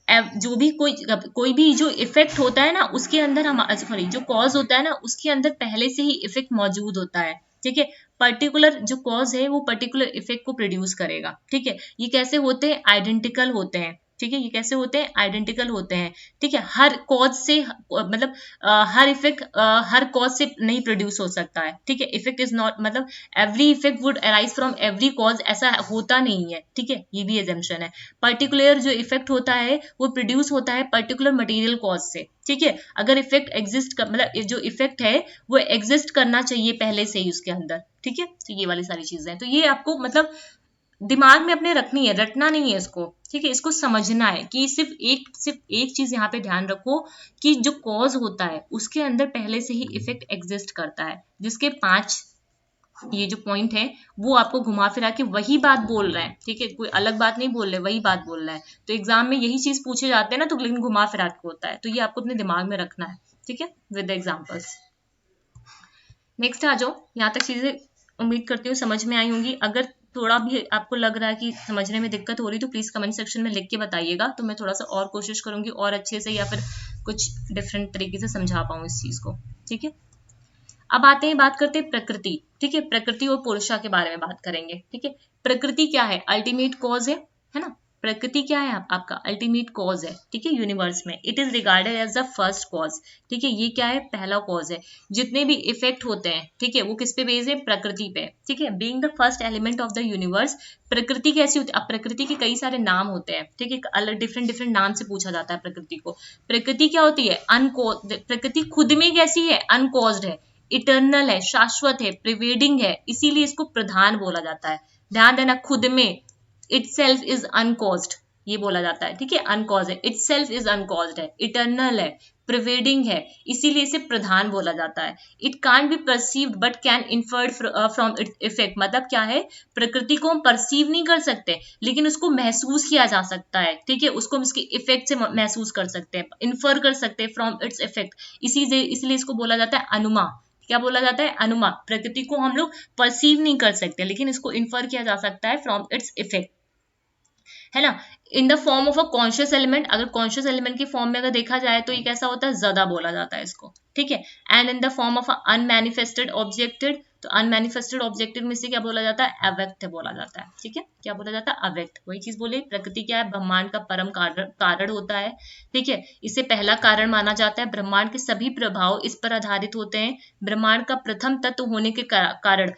जो भी कोई भी जो इफेक्ट होता है ना उसके अंदर हम, सॉरी, जो कॉज होता है ना उसके अंदर पहले से ही इफेक्ट मौजूद होता है, ठीक है। पर्टिकुलर जो कॉज है वो पर्टिकुलर इफेक्ट को प्रोड्यूस करेगा, ठीक है। ये कैसे होते हैं, आइडेंटिकल होते हैं, ठीक है, ये कैसे होते हैं, आइडेंटिकल होते हैं, ठीक है। हर कॉज से मतलब हर इफेक्ट हर कॉज से नहीं प्रोड्यूस हो सकता है, ठीक है। इफेक्ट इज नॉट, मतलब every effect would arise from every cause, ऐसा होता नहीं है, ठीक है, ये भी एजम्पशन है। पर्टिकुलर जो इफेक्ट होता है वो प्रोड्यूस होता है पर्टिकुलर मटेरियल कॉज से, ठीक है। अगर इफेक्ट एग्जिस्ट कर, मतलब जो इफेक्ट है वो एग्जिस्ट करना चाहिए पहले से ही उसके अंदर, ठीक है। तो ये वाली सारी चीजें हैं, तो ये आपको मतलब दिमाग में अपने रखनी है, रटना नहीं है इसको, ठीक है, इसको समझना है कि सिर्फ एक चीज यहाँ पे ध्यान रखो कि जो कॉज होता है उसके अंदर पहले से ही इफेक्ट एग्जिस्ट करता है, जिसके 5 ये जो पॉइंट है वो आपको घुमा फिरा के वही बात बोल रहे हैं, ठीक है, कोई अलग बात नहीं बोल रहे, वही बात बोल रहा है। तो एग्जाम में यही चीज पूछे जाते हैं ना, तो लेकिन घुमा फिरा के होता है, तो ये आपको अपने दिमाग में रखना है, ठीक है, विद एग्जाम्पल्स। नेक्स्ट आ जाओ, यहाँ तक चीजें उम्मीद करती हूँ समझ में आई होंगी। अगर थोड़ा भी आपको लग रहा है कि समझने में दिक्कत हो रही तो प्लीज कमेंट सेक्शन में लिख के बताइएगा, तो मैं थोड़ा सा और कोशिश करूंगी और अच्छे से या फिर कुछ डिफरेंट तरीके से समझा पाऊँ इस चीज को, ठीक है। अब आते हैं, बात करते हैं प्रकृति, ठीक है, प्रकृति और पुरुषा के बारे में बात करेंगे, ठीक है। प्रकृति क्या है, अल्टीमेट कॉज है ना। प्रकृति क्या है, आपका अल्टीमेट कॉज है, ठीक है, यूनिवर्स में। It is regarded as the first cause, ठीक है, ये क्या है, पहला कॉज है। जितने भी इफेक्ट होते हैं, ठीक है, वो किस पे बेस्ड है, प्रकृति पे, ठीक है। Being the first element of the universe, प्रकृति कैसी होती है, अब प्रकृति के कई सारे नाम होते हैं, ठीक है, अलग डिफरेंट डिफरेंट नाम से पूछा जाता है प्रकृति को। प्रकृति क्या होती है, अनकॉज, प्रकृति खुद में कैसी है, अनकॉज्ड है, इटर्नल है, शाश्वत है, प्रिवेडिंग है, इसीलिए इसको प्रधान बोला जाता है। ध्यान देना, खुद में, itself is uncaused, ये बोला जाता है, ठीक है, अनकॉज है, itself is uncaused है, इटर्नल है, प्रिवेडिंग है, इसीलिए इसे प्रधान बोला जाता है। It can't be perceived but can inferred from its effect, मतलब क्या है, प्रकृति को हम परसीव नहीं कर सकते लेकिन उसको महसूस किया जा सकता है, ठीक है, उसको हम इसके इफेक्ट से महसूस कर सकते हैं, इन्फर कर सकते हैं फ्रॉम इट्स इफेक्ट, इसलिए इसको बोला जाता है अनुमा। क्या बोला जाता है, अनुमा। प्रकृति को हम लोग परसीव नहीं कर सकते लेकिन इसको इन्फर किया जा सकता है फ्रॉम इट्स इफेक्ट, है ना। In the form of a conscious element, अगर कॉन्शियस एलिमेंट के फॉर्म में अगर देखा जाए तो ये कैसा होता है, ज्यादा बोला जाता है इसको, ठीक है। And in the form of unmanifested objected, तो अनमैनिफेस्टेड ऑब्जेक्टेड में से क्या बोला जाता है, अव्यक्त बोला जाता है, ठीक है, क्या बोला जाता है, अव्यक्त। वही चीज बोले, प्रकृति क्या है, ब्रह्मांड का परम कारण होता है, ठीक है, इसे पहला कारण माना जाता है। ब्रह्मांड के सभी प्रभाव इस पर आधारित होते हैं। ब्रह्मांड का प्रथम तत्व होने के कारण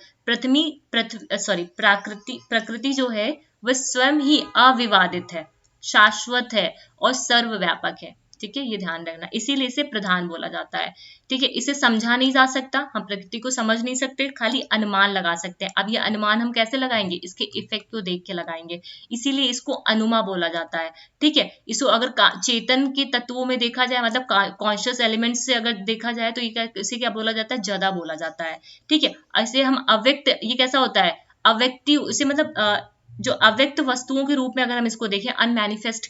प्रकृति जो है वह स्वयं ही अविवादित है, शाश्वत है और सर्वव्यापक है, ठीक है, ये ध्यान रखना, इसीलिए इसे प्रधान बोला जाता है, ठीक है। इसे समझा नहीं जा सकता, हम प्रकृति को समझ नहीं सकते, खाली अनुमान लगा सकते हैं। अब ये अनुमान हम कैसे लगाएंगे, इसके इफेक्ट को देख के लगाएंगे, इसीलिए इसको अनुमा बोला जाता है, ठीक है। इसको अगर चेतन के तत्वों में देखा जाए, मतलब कॉन्शियस एलिमेंट से अगर देखा जाए तो इसे क्या बोला जाता है, जदा बोला जाता है, ठीक है। ऐसे हम अव्यक्त, ये कैसा होता है, अव्यक्ति, इसे मतलब जो अव्यक्त वस्तुओं के रूप में अगर हम इसको देखें, अनमैनिफेस्ट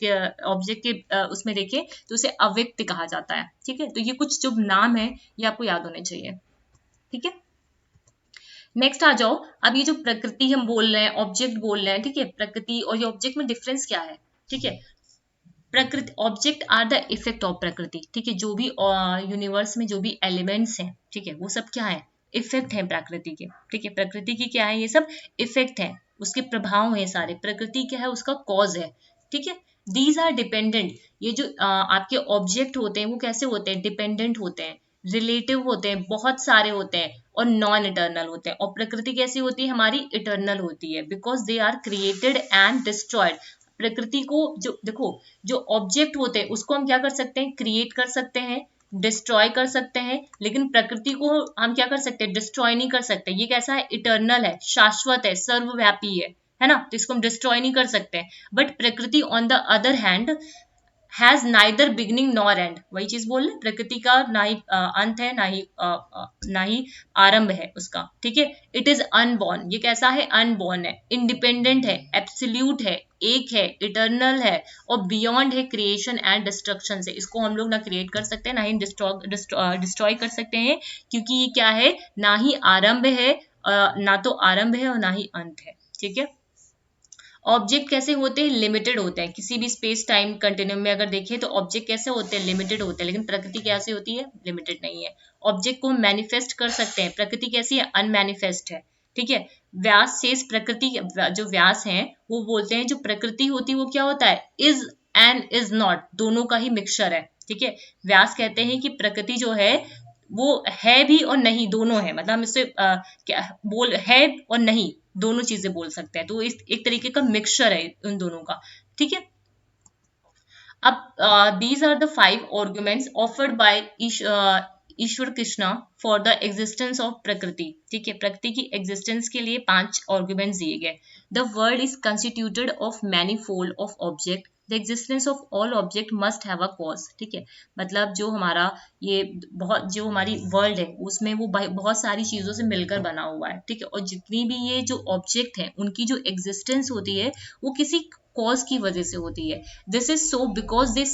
ऑब्जेक्ट के उसमें देखें तो उसे अव्यक्त कहा जाता है, ठीक है। तो ये कुछ जो नाम है ये आपको याद होने चाहिए, ठीक है। नेक्स्ट आ जाओ, अब ये जो प्रकृति हम बोल रहे हैं, ऑब्जेक्ट बोल रहे हैं, ठीक है, प्रकृति और ये ऑब्जेक्ट में डिफरेंस क्या है, ठीक है। Prakriti, object are the effect of Prakriti, ठीक है, जो भी यूनिवर्स में जो भी एलिमेंट्स हैं, ठीक है, वो सब क्या है, इफेक्ट है प्रकृति के, ठीक है, प्रकृति की क्या है, ये सब इफेक्ट है, उसके प्रभाव है सारे, प्रकृति क्या है, उसका कॉज है, ठीक है। दीज आर डिपेंडेंट, ये जो आपके ऑब्जेक्ट होते हैं वो कैसे होते हैं, डिपेंडेंट होते हैं, रिलेटिव होते हैं, बहुत सारे होते हैं, और नॉन इटर्नल होते हैं। और प्रकृति कैसी होती है हमारी, इटर्नल होती है, because they are created and destroyed. प्रकृति को जो देखो, जो ऑब्जेक्ट होते हैं उसको हम क्या कर सकते हैं, क्रिएट कर सकते हैं, डिस्ट्रॉय कर सकते हैं, लेकिन प्रकृति को हम क्या कर सकते हैं, डिस्ट्रॉय नहीं कर सकते। ये कैसा है, इटर्नल है, शाश्वत है, सर्वव्यापी है ना, तो इसको हम डिस्ट्रॉय नहीं कर सकते। बट प्रकृति on the other hand has neither beginning nor and, वही चीज बोल रहे, प्रकृति का ना ही अंत है, ना ही आरंभ है उसका, ठीक है। इट इज अनबॉर्न, ये कैसा है, अनबॉर्न है, इंडिपेंडेंट है, एब्सोल्यूट है, एक है, इटर्नल है, और बियॉन्ड है क्रिएशन एंड डिस्ट्रक्शन से। इसको हम लोग ना क्रिएट कर सकते हैं, ना ही डिस्ट्रॉय कर सकते हैं, क्योंकि ये क्या है, ना ही आरंभ है, ना तो आरंभ है और ना ही अंत है, ठीक है। ऑब्जेक्ट कैसे होते हैं, लिमिटेड होते हैं, किसी भी स्पेस टाइम कंटिन्यूम में अगर देखें तो ऑब्जेक्ट कैसे होते हैं, लिमिटेड होते हैं, लेकिन प्रकृति कैसे होती है, लिमिटेड नहीं है। ऑब्जेक्ट को हम मैनिफेस्ट कर सकते हैं, प्रकृति कैसी है, अनमैनिफेस्ट है, ठीक है। व्यास से प्रकृति, जो व्यास हैं वो बोलते हैं जो प्रकृति होती है वो क्या होता है, इज एंड इज नॉट, दोनों का ही मिक्सचर है, ठीक है। व्यास कहते हैं कि प्रकृति जो है वो है भी और नहीं, दोनों है, मतलब हम इससे क्या बोल, है और नहीं, दोनों चीजें बोल सकते हैं, तो इस एक तरीके का मिक्सचर है उन दोनों का, ठीक है। अब these are the 5 arguments offered by Ishwar Krishna for the existence of Prakriti, ठीक है, प्रकृति की एग्जिस्टेंस के लिए 5 आर्गुमेंट्स दिए गए। The world is constituted of many fold of object, the existence of all object must have a cause, ठीक है। मतलब जो हमारा ये बहुत, जो हमारी वर्ल्ड है उसमें वो बहुत सारी चीजों से मिलकर बना हुआ है, ठीक है, और जितनी भी ये जो ऑब्जेक्ट है उनकी जो एग्जिस्टेंस होती है वो किसी कॉज की वजह से होती है। This is so because they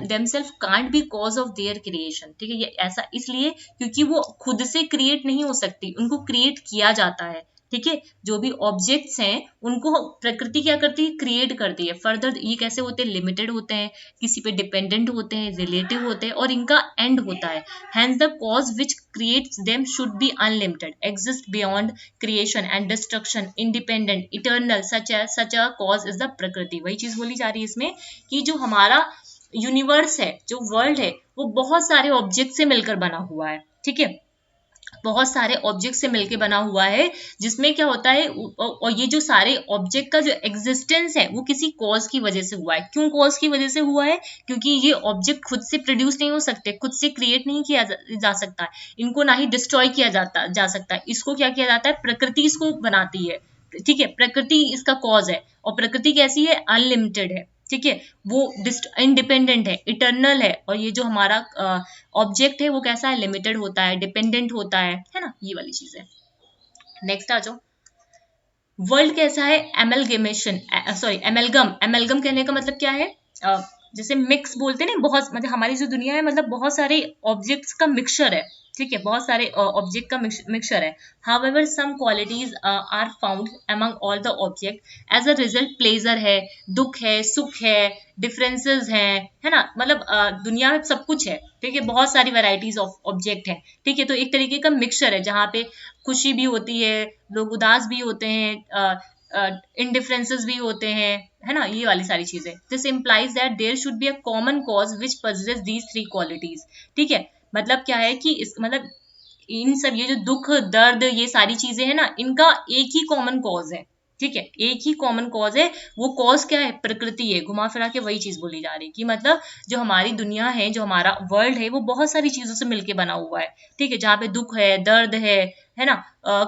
themselves can't be cause of their creation, ठीक है, ये ऐसा इसलिए क्योंकि वो खुद से क्रिएट नहीं हो सकती, उनको क्रिएट किया जाता है, ठीक है। जो भी ऑब्जेक्ट्स हैं उनको प्रकृति क्या करती है, क्रिएट करती है। फर्दर ये कैसे होते हैं, लिमिटेड होते हैं, किसी पे डिपेंडेंट होते हैं, रिलेटिव होते हैं, और इनका एंड होता है। Hence the cause which creates them should be unlimited, exist beyond creation and destruction, independent, eternal, such a cause is the Prakriti. वही चीज बोली जा रही है इसमें कि जो हमारा यूनिवर्स है, जो वर्ल्ड है, वो बहुत सारे ऑब्जेक्ट से मिलकर बना हुआ है, ठीक है, बहुत सारे ऑब्जेक्ट से मिलकर बना हुआ है, जिसमें क्या होता है, और ये जो सारे ऑब्जेक्ट का जो एग्जिस्टेंस है वो किसी कॉज की वजह से हुआ है। क्यों कॉज की वजह से हुआ है, क्योंकि ये ऑब्जेक्ट खुद से प्रोड्यूस नहीं हो सकते, खुद से क्रिएट नहीं किया जा सकता है, इनको ना ही डिस्ट्रॉय किया जा सकता है, इसको क्या किया जाता है, प्रकृति इसको बनाती है, ठीक है, प्रकृति इसका कॉज है। और प्रकृति कैसी है, अनलिमिटेड है, ठीक है, वो इंडिपेंडेंट है, इटर्नल है, और ये जो हमारा ऑब्जेक्ट है वो कैसा है, लिमिटेड होता है, डिपेंडेंट होता है ना, ये वाली चीज है। नेक्स्ट आ जाओ, वर्ल्ड कैसा है, एमलगेमेशन, सॉरी एमलगम, एमलगम कहने का मतलब क्या है, जैसे मिक्स बोलते हैं ना, बहुत, मतलब हमारी जो दुनिया है मतलब बहुत सारे ऑब्जेक्ट्स का मिक्सचर है, ठीक है, बहुत सारे ऑब्जेक्ट का मिक्सचर है। However some qualities are found among all the object, as a result pleasure है, दुख है, सुख है, डिफरेंसेस हैं, है ना, मतलब दुनिया में सब कुछ है, ठीक है, बहुत सारी वैरायटीज ऑफ ऑब्जेक्ट है, ठीक है, तो एक तरीके का मिक्सचर है जहाँ पे खुशी भी होती है, लोग उदास भी होते हैं, इंडिफरेंसेस भी होते हैं, है ना, ये वाली सारी चीजें। This implies that there should be a common cause which possesses these 3 qualities, ठीक है, मतलब क्या है कि इस मतलब इन सब ये जो दुख दर्द ये सारी चीजें हैं ना, इनका एक ही कॉमन कॉज है, ठीक है, एक ही कॉमन कॉज है, वो कॉज क्या है, प्रकृति है। घुमा फिरा के वही चीज बोली जा रही है कि मतलब जो हमारी दुनिया है, जो हमारा वर्ल्ड है, वो बहुत सारी चीजों से मिलके बना हुआ है, ठीक है, जहाँ पे दुख है, दर्द है ना,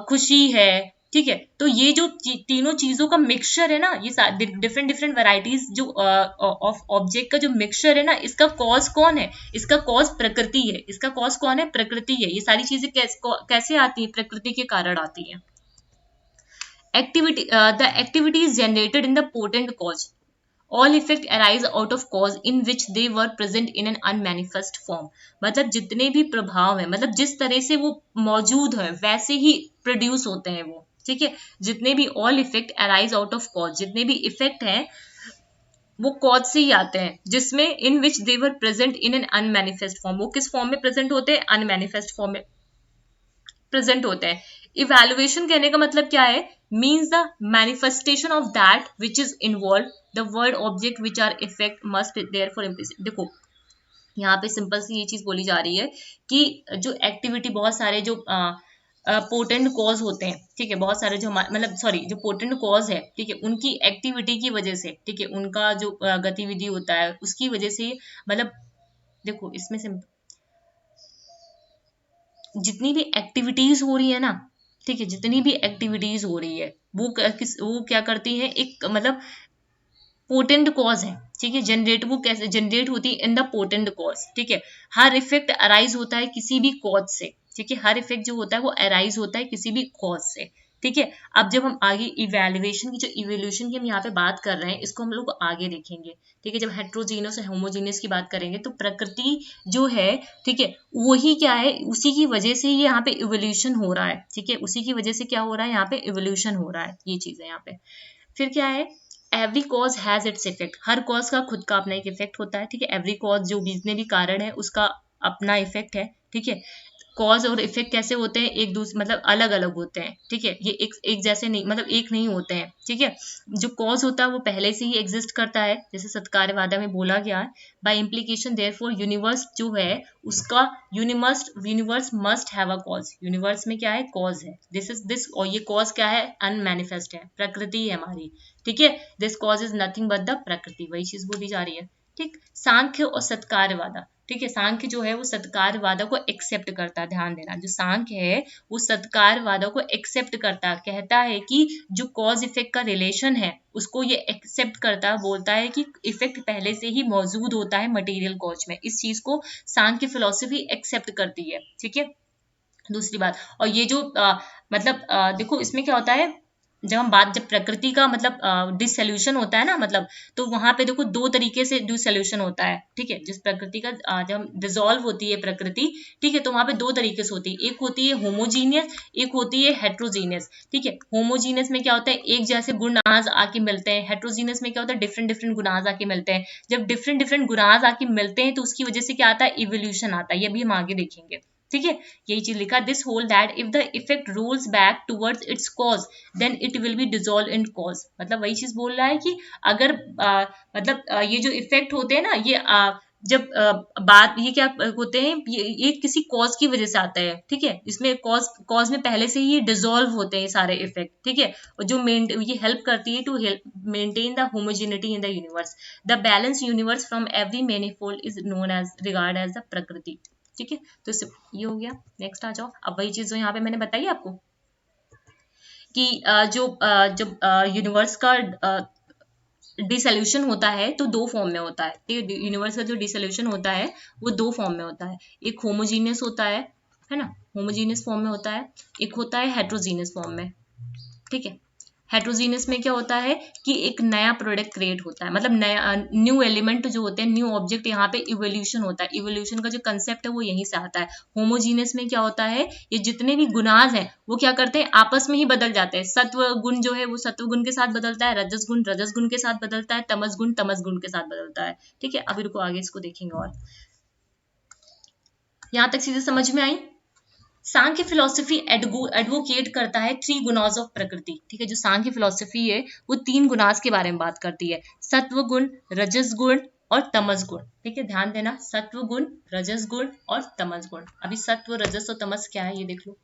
खुशी है, ठीक है, तो ये जो तीनों चीजों का मिक्सचर है ना, ये डिफरेंट डिफरेंट वैरायटीज जो ऑफ ऑब्जेक्ट का जो मिक्सचर है ना, इसका कॉज कौन है, इसका कॉज प्रकृति है, इसका कॉज कौन है, प्रकृति है। ये सारी चीजें कैसे आती है, प्रकृति के कारण आती है। Activity, the activity is generated in the potent cause all effect arise out of cause in which they were present in an unmanifest form. मतलब जितने भी प्रभाव है, मतलब जिस तरह से वो मौजूद है वैसे ही प्रोड्यूस होते हैं वो, ठीक है। जितने भी all effect arise out of cause, जितने भी इफेक्ट हैं वो कॉज से ही आते हैं, जिसमें in which they were present in an unmanifest form, वो किस फॉर्म में प्रेजेंट होते हैं, अनमैनिफेस्ट फॉर्म में प्रेजेंट होते हैं। इवैल्यूएशन कहने का मतलब क्या है, means the manifestation of that which is involve the word object which are effect must there for implicit. देखो यहाँ पे सिंपल सी ये चीज बोली जा रही है कि जो एक्टिविटी, बहुत सारे जो पोटेंट कॉज होते हैं, ठीक है, बहुत सारे जो मतलब सॉरी जो पोटेंट कॉज है, ठीक है, उनकी एक्टिविटी की वजह से, ठीक है, उनका जो गतिविधि होता है उसकी वजह से, मतलब देखो इसमें से जितनी भी एक्टिविटीज हो रही है ना, ठीक है, जितनी भी एक्टिविटीज हो रही है वो क्या करती है, एक मतलब पोटेंट कॉज है, ठीक है। जनरेट वो कैसे जनरेट होती है, इन द पोटेंट कॉज, ठीक है। हर इफेक्ट अराइज होता है किसी भी कॉज से, ठीक है, हर इफेक्ट जो होता है वो अराइज होता है किसी भी कॉज से, ठीक है। अब जब हम आगे इवेल्युएशन की, जो इवोल्यूशन की हम यहाँ पे बात कर रहे हैं, इसको हम लोग आगे देखेंगे, ठीक है। जब हेट्रोजीनियस और होमोजीनियस की बात करेंगे तो प्रकृति जो है, ठीक है, वही क्या है, उसी की वजह से ही यहाँ पे इवोल्यूशन हो रहा है, ठीक है, उसी की वजह से क्या हो रहा है, यहाँ पे इवोल्यूशन हो रहा है, ये चीज है यहाँ पे। फिर क्या है, every cause has its effect, her cause का खुद का अपना एक इफेक्ट होता है, ठीक है। एवरी कॉज जो भी जितने भी कारण है उसका अपना इफेक्ट है, ठीक है। कॉज और इफेक्ट कैसे होते हैं, एक दूसरे मतलब अलग अलग होते हैं, ठीक है, ये एक जैसे नहीं, मतलब एक नहीं होते हैं, ठीक है। जो कॉज होता है वो पहले से ही एग्जिस्ट करता है, जैसे सत्कारवादा में बोला गया है, बाय इम्प्लीकेशन देयरफॉर यूनिवर्स जो है उसका universe must have a cause, universe में क्या है, कॉज है, दिस और ये कॉज क्या है, अनमैनिफेस्ट है, प्रकृति है हमारी, ठीक है। This cause is nothing but the Prakriti, वही चीज बोली जा रही है, ठीक। सांख्य और सत्कारवादा, ठीक है, सांख्य जो है वो सत्कारवादा को एक्सेप्ट करता है, ध्यान देना, जो सांख्य है वो सत्कारवादा को एक्सेप्ट करता है, कहता है कि जो कॉज इफेक्ट का रिलेशन है उसको ये एक्सेप्ट करता है, बोलता है कि इफेक्ट पहले से ही मौजूद होता है मटेरियल कॉज में, इस चीज को सांख्य फिलोसफी एक्सेप्ट करती है, ठीक है। दूसरी बात, और ये जो मतलब देखो इसमें क्या होता है, जब प्रकृति का मतलब डिसोल्यूशन होता है ना, मतलब तो वहां पे देखो दो तरीके से डिसोल्यूशन होता है, ठीक है। जिस प्रकृति का जब डिसॉल्व होती है प्रकृति, ठीक है, तो वहां पे दो तरीके से होती है, एक होती है होमोजीनियस, एक होती है हेट्रोजीनियस, ठीक है। होमोजीनियस में क्या होता है, एक जैसे गुण आज आके मिलते हैं, हेट्रोजीनियस में क्या होता है, डिफरेंट डिफरेंट गुण आज आके मिलते हैं। जब डिफरेंट डिफरेंट गुण आज आके मिलते हैं तो उसकी वजह से क्या आता है, इवोल्यूशन आता है, ये भी हम आगे देखेंगे, ठीक है। यही चीज लिखा, this whole that if the effect rolls back towards its cause then it will be dissolve in cause, मतलब वही चीज बोल रहा है कि अगर ये जो इफेक्ट होते हैं ना, ये जब बात ये क्या होते हैं, ये किसी कॉज की वजह से आता है, ठीक है। इसमें कॉज में पहले से ही डिसॉल्व होते हैं सारे इफेक्ट, ठीक है। और जो ये हेल्प करती है to help maintain the homogeneity in the universe, the balance universe from every manifold is known as regard as the Prakriti, ठीक है। तो ये हो गया, नेक्स्ट आ जाओ। अब वही चीज जो यहाँ पे मैंने बताई आपको कि जब यूनिवर्स का डिसोल्यूशन होता है तो दो फॉर्म में होता है, तो यूनिवर्स का जो डिसोल्यूशन होता है वो दो फॉर्म में होता है, एक होमोजीनियस होता है ना, होमोजीनियस फॉर्म में होता है, एक होता है हेट्रोजीनियस फॉर्म में, ठीक है। हेट्रोजीनियस में क्या होता है कि एक नया प्रोडक्ट क्रिएट होता है, मतलब नया न्यू एलिमेंट जो होते हैं, न्यू ऑब्जेक्ट, यहाँ पे इवोल्यूशन होता है, इवोल्यूशन का जो कंसेप्ट है वो यहीं से आता है। होमोजीनियस में क्या होता है, ये जितने भी गुणाज हैं वो क्या करते हैं, आपस में ही बदल जाते हैं। सत्व गुण जो है वो सत्व गुण के साथ बदलता है, रजस गुण के साथ बदलता है, तमस गुण के साथ बदलता है, ठीक है। अभी रुको आगे इसको देखेंगे, और यहाँ तक चीजें समझ में आई। सांख्य फिलोसफी एडवोकेट करता है थ्री गुणास ऑफ प्रकृति, ठीक है। जो सांख्य फिलोसफी है वो तीन गुणास के बारे में बात करती है, सत्व गुण, रजस गुण और तमस गुण, ठीक है। ध्यान देना, सत्व गुण, रजस गुण और तमस गुण। अभी सत्व, रजस और तमस क्या है ये देख लो।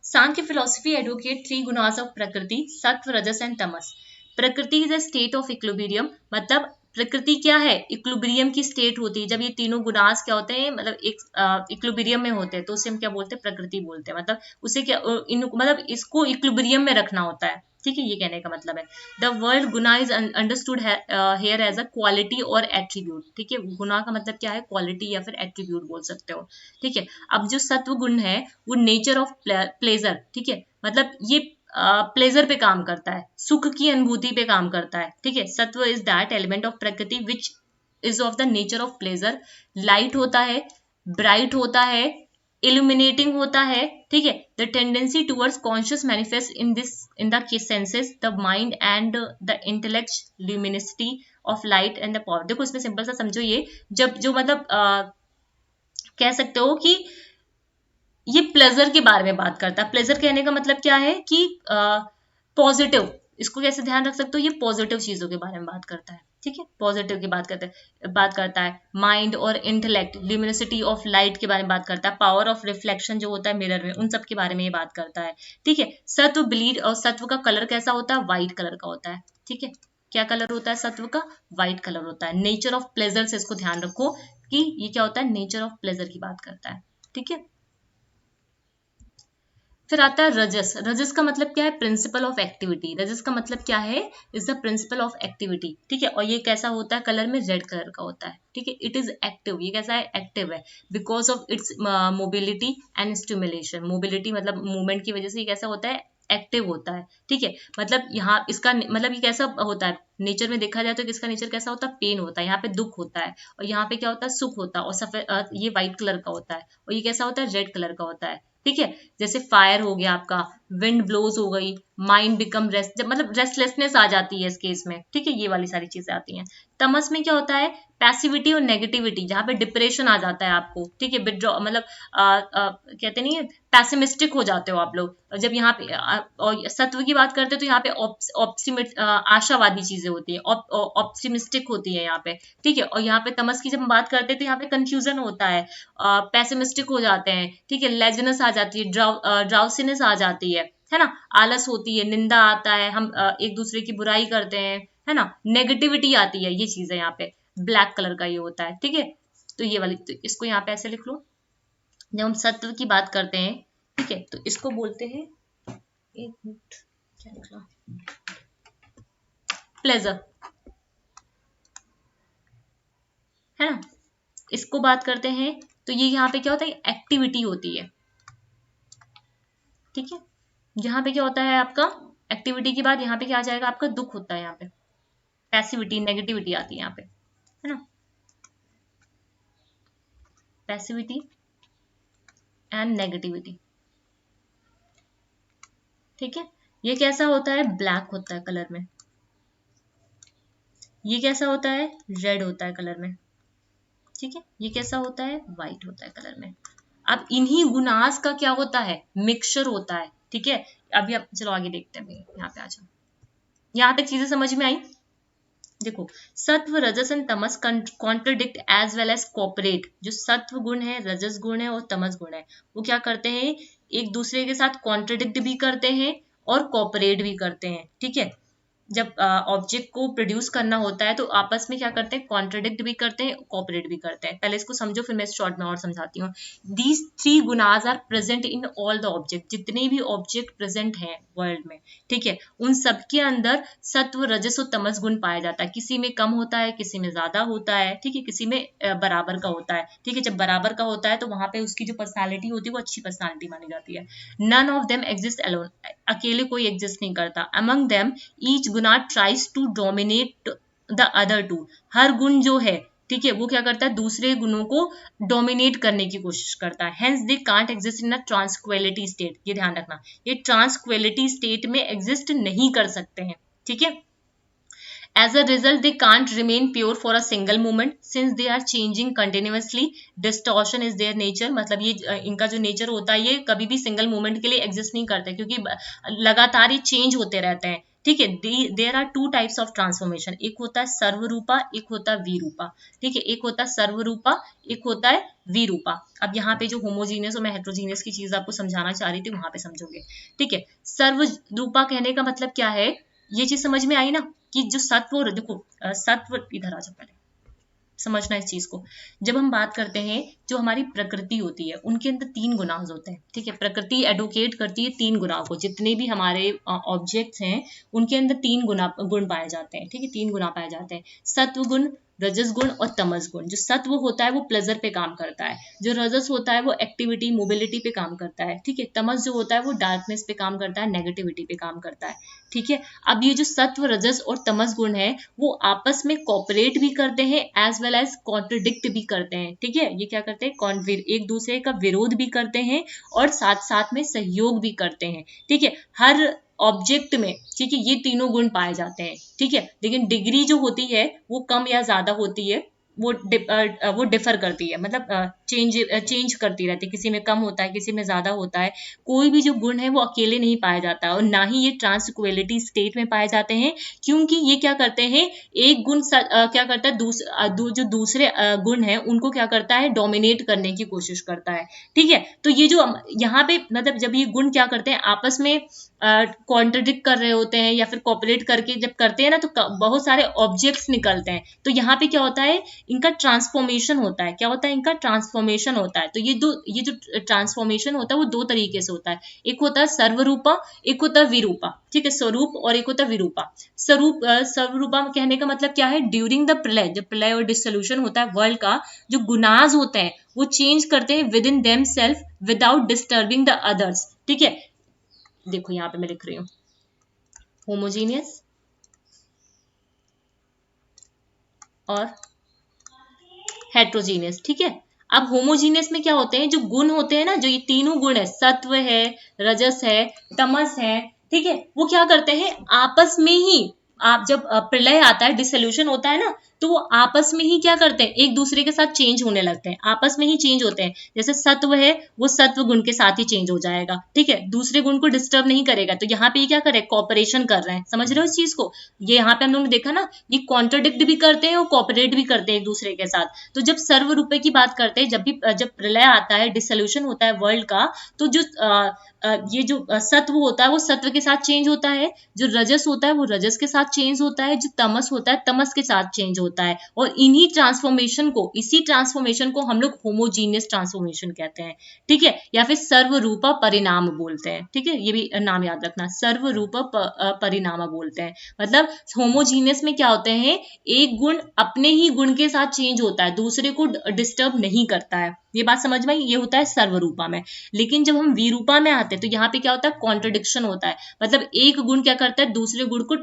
Sankhya philosophy advocate three gunas of prakriti, sattva, rajas and tamas. Prakriti is a state of equilibrium, मतलब प्रकृति क्या है, इक्विलिब्रियम की स्टेट होती है, जब ये तीनों गुणास क्या होते हैं, मतलब एक इक्विलिब्रियम में होते हैं तो उसे हम क्या बोलते हैं, प्रकृति बोलते हैं। मतलब उसे क्या मतलब इसको इक्विलिब्रियम में रखना होता है, ठीक है, ये कहने का मतलब है। The word guna is understood here as a quality और एट्रीब्यूट, ठीक है। गुना का मतलब क्या है, क्वालिटी या फिर एट्रीब्यूट बोल सकते हो, ठीक है। अब जो सत्व गुण है वो नेचर ऑफ प्लेजर, ठीक है, मतलब ये प्लेजर पे काम करता है, सुख की अनुभूति पे काम करता है, ठीक है। सत्व इज दैट एलिमेंट ऑफ प्रकृति which is of the nature of pleasure, light होता है, ब्राइट होता है, इल्यूमिनेटिंग होता है, ठीक है। The tendency towards conscious manifest in the senses, the mind and the intellect, luminosity of light and the power. देखो इसमें सिंपल सा समझो, ये जब जो मतलब कह सकते हो कि ये प्लेजर के बारे में बात करता है। प्लेजर कहने का मतलब क्या है कि पॉजिटिव, इसको कैसे ध्यान रख सकते हो, ये पॉजिटिव चीजों के बारे में बात करता है, ठीक है। पॉजिटिव की बात करता है। माइंड और इंटेलेक्ट, ल्यूमिनिसिटी ऑफ लाइट के बारे में बात करता है। पावर ऑफ रिफ्लेक्शन जो होता है मिरर में, उन सब के बारे में ये बात करता है, ठीक है। सत्व ब्लीड, और सत्व का कलर कैसा होता है, व्हाइट कलर का होता है, ठीक है। क्या कलर होता है सत्व का, व्हाइट कलर होता है। नेचर ऑफ प्लेजर से इसको ध्यान रखो कि ये क्या होता है, नेचर ऑफ प्लेजर की बात करता है, ठीक है। फिर आता है रजस। रजस का मतलब क्या है, प्रिंसिपल ऑफ एक्टिविटी। रजस का मतलब क्या है, is the principle of activity, ठीक है। और ये कैसा होता है, कलर में रेड कलर का होता है, ठीक है। इट इज एक्टिव, ये कैसा है, एक्टिव है, because of its mobility and stimulation. Mobility मतलब मूवमेंट की वजह से ये कैसा होता है, एक्टिव होता है, ठीक है। मतलब यहाँ इसका मतलब ये कैसा होता है, नेचर में देखा जाए तो इसका नेचर कैसा होता है, पेन होता है, यहाँ पे दुख होता है, और यहाँ पे क्या होता है, सुख होता है। और सफेद ये व्हाइट कलर का होता है, और ये कैसा होता है, रेड कलर का होता है, ठीक है। जैसे फायर हो गया आपका, विंड ब्लोज हो गई, माइंड बिकम रेस्ट, जब मतलब रेस्टलेसनेस आ जाती है इस केस में, ठीक है। ये वाली सारी चीजें आती हैं। तमस में क्या होता है, पैसिविटी और नेगेटिविटी, जहां पे डिप्रेशन आ जाता है आपको, ठीक है। विड्रॉ मतलब कहते नहीं है, पैसिमिस्टिक हो जाते हो आप लोग जब यहाँ पे। और सत्व की बात करते हैं तो यहाँ पे आशावादी चीजें होती है, ऑप्टिमिस्टिक होती है यहाँ पे, ठीक है। और यहाँ पे तमस की जब हम बात करते हैं तो यहाँ पे कंफ्यूजन होता है, पैसिमिस्टिक हो जाते हैं, ठीक है। लेजनेस आ जाती है, ड्राउसीनेस आ जाती है ना, आलस होती है, निंदा आता है, हम एक दूसरे की बुराई करते हैं, है ना, नेगेटिविटी आती है, ये चीज है यहाँ पे। ब्लैक कलर का ये होता है, ठीक है। तो ये वाली, तो इसको यहाँ पे ऐसे लिख लो। जब हम सत्व की बात करते हैं, ठीक है, तो इसको बोलते हैं, एक मिनट, क्या लिखा, प्लेजर, है ना। इसको बात करते हैं तो ये यहाँ पे क्या होता है, एक्टिविटी होती है, ठीक है। यहाँ पे क्या होता है आपका, एक्टिविटी के बाद यहाँ पे क्या आ जाएगा, आपका दुख होता है, यहाँ पे पैसिविटी नेगेटिविटी आती है यहाँ पे, है ना, पैसिविटी एंड नेगेटिविटी, ठीक है। ये कैसा होता है, ब्लैक होता है कलर में। ये कैसा होता है, रेड होता है कलर में, ठीक है। ये कैसा होता है, व्हाइट होता है कलर में। अब इन्हीं गुणास का क्या होता है, मिक्सचर होता है, ठीक है। अभी अब चलो आगे देखते हैं, यहाँ पे आ जाओ। यहाँ तक चीजें समझ में आई। देखो, सत्व, rajas and tamas contradict as well as cooperate. जो सत्व गुण है, रजस गुण है और तमस गुण है, वो क्या करते हैं, एक दूसरे के साथ कॉन्ट्रडिक्ट भी करते हैं और कोऑपरेट भी करते हैं, ठीक है। जब ऑब्जेक्ट को प्रोड्यूस करना होता है तो आपस में क्या करते हैं, कॉन्ट्रडिक्ट भी करते हैं, कोऑपरेट भी करते हैं। पहले इसको समझो, फिर मैं शॉर्ट में और समझाती हूँ। These three gunas are present in all the object. जितने भी ऑब्जेक्ट प्रेजेंट हैं वर्ल्ड में, ठीक है, उन सबके अंदर सत्व, रजस और तमस गुण पाया जाता है। किसी में कम होता है, किसी में ज्यादा होता है, ठीक है, किसी में बराबर का होता है, ठीक है। जब बराबर का होता है तो वहां पे उसकी जो पर्सनालिटी होती है वो अच्छी पर्सनालिटी मानी जाती है। None of them exist alone, अकेले कोई एग्जिस्ट नहीं करता। Among them each guna tries to dominate the other two. हर गुण जो है, ठीक है, वो क्या करता है, दूसरे गुणों को डोमिनेट करने की कोशिश करता है। Hence they can't exist in a tranquility state. ये ध्यान रखना, ये ट्रांसक्वेलिटी स्टेट में एग्जिस्ट नहीं कर सकते हैं, ठीक है। As a result, they can't remain pure for a single moment since they are changing continuously. Distortion is their nature. मतलब ये इनका जो नेचर होता है, ये कभी भी सिंगल मोमेंट के लिए एग्जिस्ट नहीं करते, क्योंकि लगातार ये चेंज होते रहते हैं, ठीक है। There are two types of transformation, एक होता है सर्वरूपा, एक होता है विरूपा, ठीक है। एक होता है सर्वरूपा, एक होता है विरूपा। अब यहाँ पे जो होमोजीनियस और मैं हेट्रोजीनियस की चीज आपको समझाना चाह रही थी, वहां पे समझोगे, ठीक है। सर्वरूपा कहने का मतलब क्या है, ये चीज समझ में आई ना, कि जो सत्व, देखो सत्व, इधर आ जाओ, पहले समझना इस चीज को। जब हम बात करते हैं, जो हमारी प्रकृति होती है उनके अंदर तीन गुणांश होते हैं, ठीक है। प्रकृति एडवोकेट करती है तीन गुणाओं को। जितने भी हमारे ऑब्जेक्ट्स हैं उनके अंदर तीन गुण पाए जाते हैं, ठीक है, तीन गुण पाए जाते हैं। सत्व गुण, रजस गुण और तमस गुण। जो सत्व होता है वो प्लेजर पे काम करता है, जो रजस होता है वो एक्टिविटी मोबिलिटी पे काम करता है, ठीक है। तमस जो होता है वो डार्कनेस पे काम करता है, नेगेटिविटी पे काम करता है, ठीक है। अब ये जो सत्व रजस और तमस गुण है वो आपस में कॉपरेट भी करते हैं एज वेल एज कॉन्ट्रडिक्ट भी करते हैं, ठीक है। ये क्या करते हैं, एक दूसरे का विरोध भी करते हैं और साथ साथ में सहयोग भी करते हैं, ठीक है। हर ऑब्जेक्ट में, ठीक है, ये तीनों गुण पाए जाते हैं, ठीक है। लेकिन डिग्री जो होती है वो कम या ज्यादा होती है, वो डिफर करती है, मतलब चेंज करती रहती है, किसी में कम होता है, किसी में ज्यादा होता है। कोई भी जो गुण है वो अकेले नहीं पाया जाता और ना ही ये ट्रांसइक्वलिटी स्टेट में पाए जाते हैं, क्योंकि ये क्या करते हैं, एक गुण क्या करता है, जो दूसरे गुण है उनको क्या करता है, डोमिनेट करने की कोशिश करता है, ठीक है। तो ये जो यहाँ पे मतलब जब ये गुण क्या करते हैं, आपस में कॉन्ट्रडिक्ट कर रहे होते हैं या फिर कॉपरेट करके जब करते हैं ना, तो बहुत सारे ऑब्जेक्ट्स निकलते हैं। तो यहाँ पे क्या होता है, इनका ट्रांसफॉर्मेशन होता है। क्या होता है, इनका ट्रांसफॉर्मेशन होता है। तो ये जो ट्रांसफॉर्मेशन होता है वो दो तरीके से होता है। एक होता है सर्वरूपा, एक होता है विरूपा, ठीक है। स्वरूप और एक होता है विरूपा। सर्वरूपा कहने का मतलब क्या है, ड्यूरिंग द प्रलय, जब प्रलय और डिसोल्यूशन होता है वर्ल्ड का, जो गुनाज होते हैं वो चेंज करते हैं with in them self without disturbing the others, ठीक है। देखो यहाँ पे मैं लिख रही हूँ होमोजीनियस और हेट्रोजीनियस, ठीक है। अब होमोजीनियस में क्या होते हैं, जो गुण होते हैं ना, जो ये तीनों गुण है, सत्व है, रजस है, तमस है, ठीक है, वो क्या करते हैं आपस में ही, आप जब प्रलय आता है, डिसोल्यूशन होता है ना, तो वो आपस में ही क्या करते हैं, एक दूसरे के साथ चेंज होने लगते हैं, आपस में ही चेंज होते हैं। जैसे सत्व है वो सत्व गुण के साथ ही चेंज हो जाएगा, ठीक है, दूसरे गुण को डिस्टर्ब नहीं करेगा। तो यहाँ पे ये क्या करे, कॉपरेशन कर रहे हैं, समझ रहे हो इस चीज को। ये यहाँ पे हम लोगों ने देखा ना, ये कॉन्ट्रोडिक्ट भी करते हैं और कॉपरेट भी करते हैं एक दूसरे के साथ। तो जब सर्व रूपे की बात करते हैं, जब प्रलय आता है, डिसोल्यूशन होता है वर्ल्ड का, तो जो ये जो सत्व होता है वो सत्व के साथ चेंज होता है, जो रजस होता है वो रजस के साथ चेंज होता है, जो तमस होता है तमस के साथ चेंज होता है। और इसी ट्रांसफॉर्मेशन को हम लोग होमोजीनियस ट्रांसफॉर्मेशन कहते हैं, ठीक है, या फिर सर्वरूपा परिणाम बोलते हैं, ठीक है। ये भी नाम याद रखना, सर्वरूपा परिणाम बोलते हैं। मतलब होमोजीनियस में क्या होते हैं, एक गुण अपने ही गुण के साथ चेंज होता है, दूसरे को डिस्टर्ब नहीं करता है। ये बात समझ में आई, ये होता है सर्वरूपा में। लेकिन जब हम विरूपा में आते हैं तो यहाँ पे क्या होता है, कॉन्ट्रडिक्शन होता है। मतलब एक गुण क्या करता है, दूसरे गुण को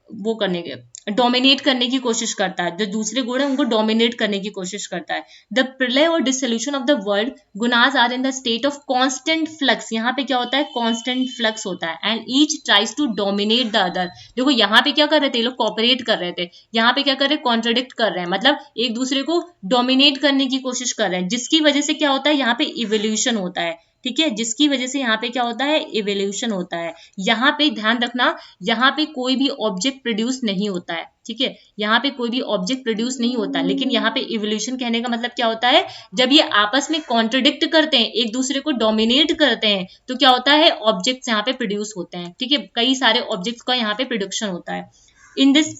वो करने के डोमिनेट करने की कोशिश करता है, जो दूसरे गुण है उनको डोमिनेट करने की कोशिश करता है। द प्रलय और dissolution of the world, gunas are in the state of constant flux. यहाँ पे क्या होता है, कांस्टेंट फ्लक्स होता है, and each tries to dominate the other. देखो यहाँ पे क्या कर रहे थे ये लोग, कॉपरेट कर रहे थे, यहाँ पे क्या कर रहे हैं, कॉन्ट्रडिक्ट कर रहे हैं, मतलब एक दूसरे को डोमिनेट करने की कोशिश कर रहे हैं, जिसकी वजह से क्या होता है, यहाँ पे इवोल्यूशन होता है, ठीक है, जिसकी वजह से यहाँ पे क्या होता है, इवोल्यूशन होता है। यहाँ पे ध्यान रखना, यहाँ पे कोई भी ऑब्जेक्ट प्रोड्यूस नहीं होता है, ठीक है, यहाँ पे कोई भी ऑब्जेक्ट प्रोड्यूस नहीं होता। लेकिन यहाँ पे इवोल्यूशन कहने का मतलब क्या होता है, जब ये आपस में कॉन्ट्रडिक्ट करते हैं, एक दूसरे को डोमिनेट करते हैं, तो क्या होता है, ऑब्जेक्ट्स यहाँ पे प्रोड्यूस होते हैं, ठीक है, कई सारे ऑब्जेक्ट्स का यहाँ पे प्रोडक्शन होता है। In this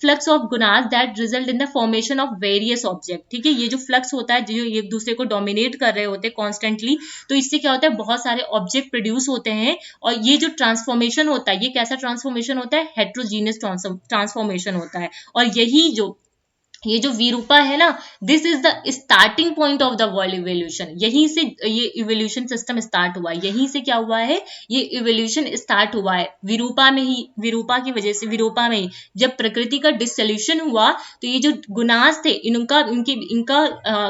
flux of gunas that result in the formation of various object, ठीक है, ये जो फ्लक्स होता है, जो एक दूसरे को डोमिनेट कर रहे होते हैं कॉन्स्टेंटली, तो इससे क्या होता है, बहुत सारे ऑब्जेक्ट प्रोड्यूस होते हैं। और ये जो ट्रांसफॉर्मेशन होता है, ये कैसा ट्रांसफॉर्मेशन होता है, हेट्रोजीनियस ट्रांसफॉर्मेशन होता है। और ये जो विरूपा है ना, this is the starting point of the world evolution. यहीं से ये इवोल्यूशन सिस्टम स्टार्ट हुआ है, यहीं से क्या हुआ है, ये इवोल्यूशन स्टार्ट हुआ है विरूपा में ही, विरूपा की वजह से, विरूपा में ही जब प्रकृति का डिसोल्यूशन हुआ, तो ये जो गुनाज थे इनका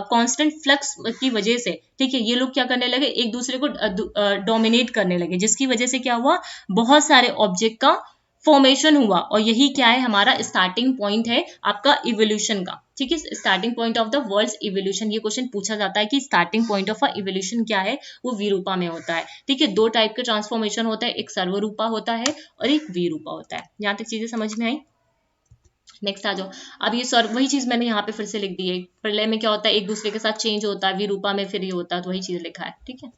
कांस्टेंट फ्लक्स की वजह से, ठीक है, ये लोग क्या करने लगे, एक दूसरे को डोमिनेट करने लगे, जिसकी वजह से क्या हुआ, बहुत सारे ऑब्जेक्ट का फॉर्मेशन हुआ। और यही क्या है, हमारा स्टार्टिंग पॉइंट है आपका इवोल्यूशन का, ठीक है, starting point of the world's evolution. ये क्वेश्चन पूछा जाता है कि स्टार्टिंग पॉइंट ऑफ इवोल्यूशन क्या है, वो विरूपा में होता है, ठीक है। दो टाइप के ट्रांसफॉर्मेशन होता है, एक सर्वरूपा होता है और एक विरूपा होता है। यहाँ तक चीजें समझ में आई। नेक्स्ट आ जाओ। अब ये वही चीज मैंने यहाँ पे फिर से लिख दी है, प्रलय में क्या होता है, एक दूसरे के साथ चेंज होता है, विरूपा में फिर ये होता है, तो वही चीज लिखा है, ठीक है।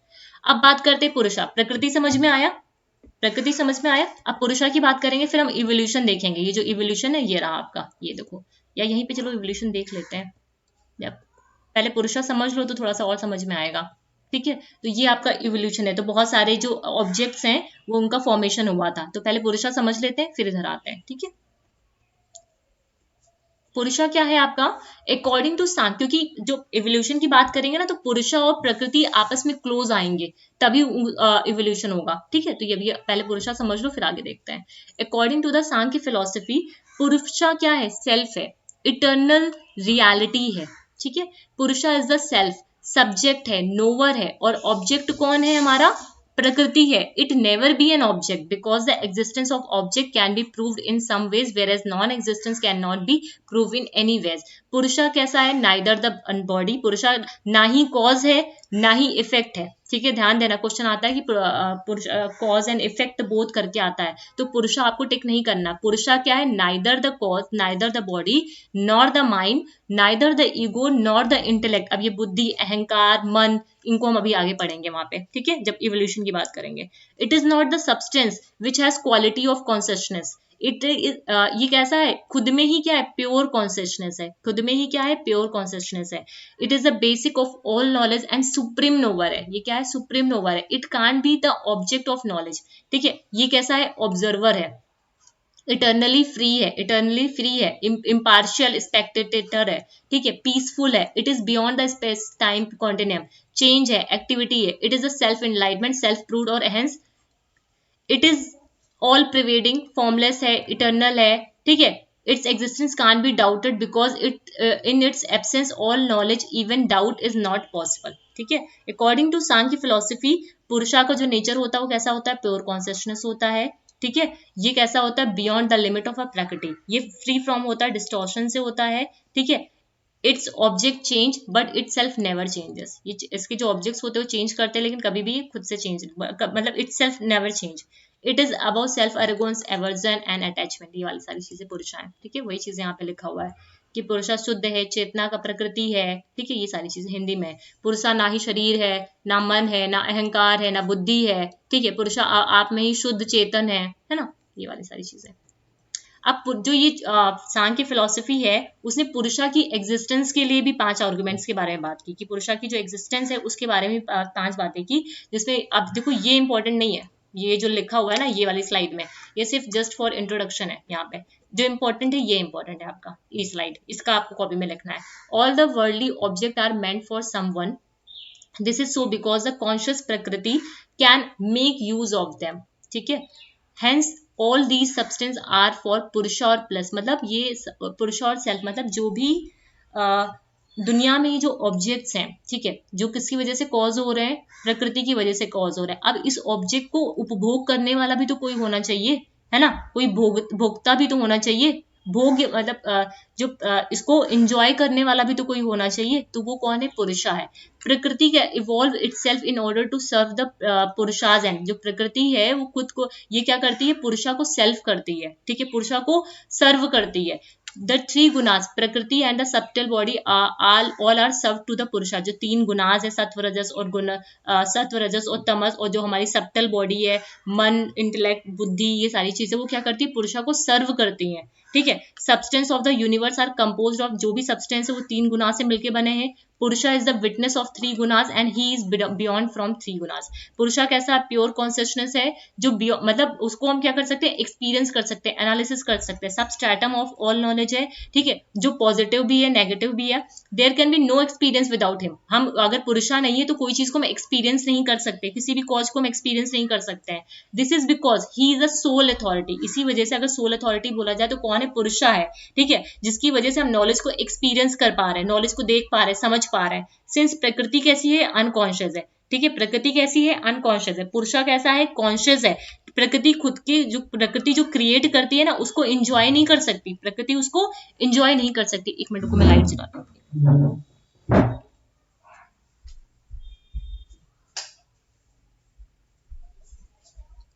अब बात करते हैं पुरुषा। प्रकृति समझ में आया, प्रकृति समझ में आया। अब पुरुषा की बात करेंगे, फिर हम इवोल्यूशन देखेंगे। ये जो इवोल्यूशन है ये रहा आपका, ये देखो, या यहीं पे चलो इवोल्यूशन देख लेते हैं। जब पहले पुरुषा समझ लो तो थोड़ा सा और समझ में आएगा, ठीक है। तो ये आपका इवोल्यूशन है, तो बहुत सारे जो ऑब्जेक्ट्स हैं वो उनका फॉर्मेशन हुआ था। तो पहले पुरुषा समझ लेते हैं, फिर इधर आते हैं, ठीक है। पुरुषा क्या है आपका, अकॉर्डिंग टू सांख्य, क्योंकि जो इवोल्यूशन की बात करेंगे ना तो पुरुषा और प्रकृति आपस में क्लोज आएंगे तभी इवोल्यूशन होगा, ठीक है। तो ये भी पहले पुरुषा समझ लो फिर आगे देखते हैं। According to the Samkhya philosophy Purusha क्या है, सेल्फ है, इटर्नल रियलिटी है, ठीक है। Purusha is the self, subject है, नोवर है, और ऑब्जेक्ट कौन है हमारा, प्रकृति है। It never be an object because the existence of object can be proved in some ways whereas non existence can not be prove in any ways. पुरुषा कैसा है, नाइदर द बॉडी, पुरुषा ना ही कॉज है ना ही effect है, ठीक है। ध्यान देना, क्वेश्चन आता है कि कॉज एंड इफेक्ट बोथ करके आता है, तो पुरुषा आपको टिक नहीं करना। पुरुषा क्या है, neither the cause, neither the body, nor the mind, neither the ego, nor the intellect. अब ये बुद्धि, अहंकार, मन, इनको हम अभी आगे पढ़ेंगे वहां पे, ठीक है, जब इवोल्यूशन की बात करेंगे। It is not the substance which has quality of consciousness. It ये कैसा है, खुद में ही क्या है, प्योर कॉन्शियसनेस है, खुद में ही क्या है, प्योर कॉन्शियसनेस है। It is the basic of all knowledge and supreme nowhere है, ये क्या है, सुप्रीम नोवर है। It can't be the object of knowledge, ठीक है। ये कैसा है, ऑब्जर्वर है, इटर्नली फ्री है, इटर्नली फ्री है, इम्पार्शियल स्पेक्टेटर है, ठीक है, पीसफुल है। It is beyond the space time continuum, change है, एक्टिविटी है। It is the self enlightenment, self proved, और hence it is all pervading, formless है, इटर्नल है, ठीक है। Its existence can be doubted because it in its absence all knowledge even doubt is not possible, ठीक है। According to Sankhya philosophy पुरुषा का जो नेचर होता है वो कैसा होता है, प्योर कॉन्शियसनेस होता है, ठीक है। ये कैसा होता है, beyond the limit of a प्रकृति, ये फ्री फ्रॉम होता है, डिस्टॉर्शन से होता है, ठीक है। Its object change but it self never changes, ये इसके जो ऑब्जेक्ट्स होते हैं वो चेंज करते हैं लेकिन कभी भी खुद से चेंज, मतलब it self never change. It is about self arrogance, aversion and attachment, ये वाली सारी चीजें पुरुषा है, ठीक है। वही चीजें यहाँ पे लिखा हुआ है कि पुरुषा शुद्ध है, चेतना का प्रकृति है, ठीक है। ये सारी चीजें हिंदी में, पुरुषा ना ही शरीर है, ना मन है, ना अहंकार है, ना बुद्धि है, ठीक है। पुरुषा आप में ही शुद्ध चेतन है ना, ये वाली सारी चीजें। अब जो ये सांख्य फिलोसफी है उसने पुरुषा की एग्जिस्टेंस के लिए भी 5 आर्गुमेंट्स के बारे में बात की, कि पुरुषा की जो एग्जिस्टेंस है उसके बारे में 5 बातें की, जिसमें अब देखो ये इंपॉर्टेंट नहीं है, ये जो लिखा हुआ है ना ये वाली स्लाइड में, ये सिर्फ जस्ट फॉर इंट्रोडक्शन है। यहाँ पे जो इंपॉर्टेंट है ये इंपॉर्टेंट है आपका, ये स्लाइड, इसका आपको कॉपी में लिखना है। All the worldly object are meant for someone, this is so because the conscious prakriti can make use of them, ठीक है। Hence all these substance are for purusha और प्लस, मतलब ये पुरुषा और सेल्फ, मतलब जो भी दुनिया में ये जो ऑब्जेक्ट्स हैं, ठीक है, जो किसकी वजह से कॉज हो रहे हैं, प्रकृति की वजह से कॉज हो रहे हैं। अब इस ऑब्जेक्ट को उपभोग करने वाला भी तो कोई होना चाहिए, है ना, कोई भोक्ता भी तो होना चाहिए, भोग मतलब जो इसको एंजॉय करने वाला भी तो कोई होना चाहिए, तो वो कौन है, पुरुषा है। प्रकृति का evolve itself in order to serve the Purusha's end, जो प्रकृति है वो खुद को ये क्या करती है, पुरुषा को सेल्फ करती है, ठीक है, पुरुषा को सर्व करती है। The 3 gunas Prakriti and the subtle body all are serve to the Purusha, जो 3 गुणास है, सत्व रजस और गुण, सत्व रजस और तमस, और जो हमारी सब्टल बॉडी है, मन, इंटेलेक्ट, बुद्धि, ये सारी चीजें वो क्या करती है, पुरुषा को सर्व करती हैं, ठीक है। Substance of the universe are composed of, जो भी सब्सटेंस है वो 3 गुना से मिलकर बने हैं। पुरुषा is the witness of 3 गुनास and he is beyond from 3 गुनास। पुरुषा कैसा, प्योर कॉन्शियसनेस है, जो मतलब उसको हम क्या कर सकते हैं, एक्सपीरियंस कर सकते हैं, एनालिसिस कर सकते हैं, सबस्ट्रेटम ऑफ ऑल नॉलेज है, ठीक है, जो पॉजिटिव भी है नेगेटिव भी है। There can be no experience without him, हम अगर पुरुषा नहीं है तो कोई चीज को हम एक्सपीरियंस नहीं कर सकते, किसी भी कॉज को हम एक्सपीरियंस नहीं कर सकते हैं। This is because he is a soul authority, इसी वजह से अगर सोल अथॉरिटी बोला जाए तो कौन है, पुरुषा है, ठीक है, जिसकी वजह से हम नॉलेज को एक्सपीरियंस कर पा रहे हैं, नॉलेज को देख पा रहे हैं, समझ पा रहे हैं। सिंस प्रकृति कैसी है, अनकॉन्शियस है, ठीक है, प्रकृति कैसी है, अनकॉन्शियस है। पुरुषा कैसा है, कॉन्शियस है। प्रकृति खुद की जो प्रकृति जो क्रिएट करती है ना उसको एंजॉय नहीं कर सकती, प्रकृति उसको एंजॉय नहीं कर सकती। 1 मिनट को मैं लाइट जलाता हूँ।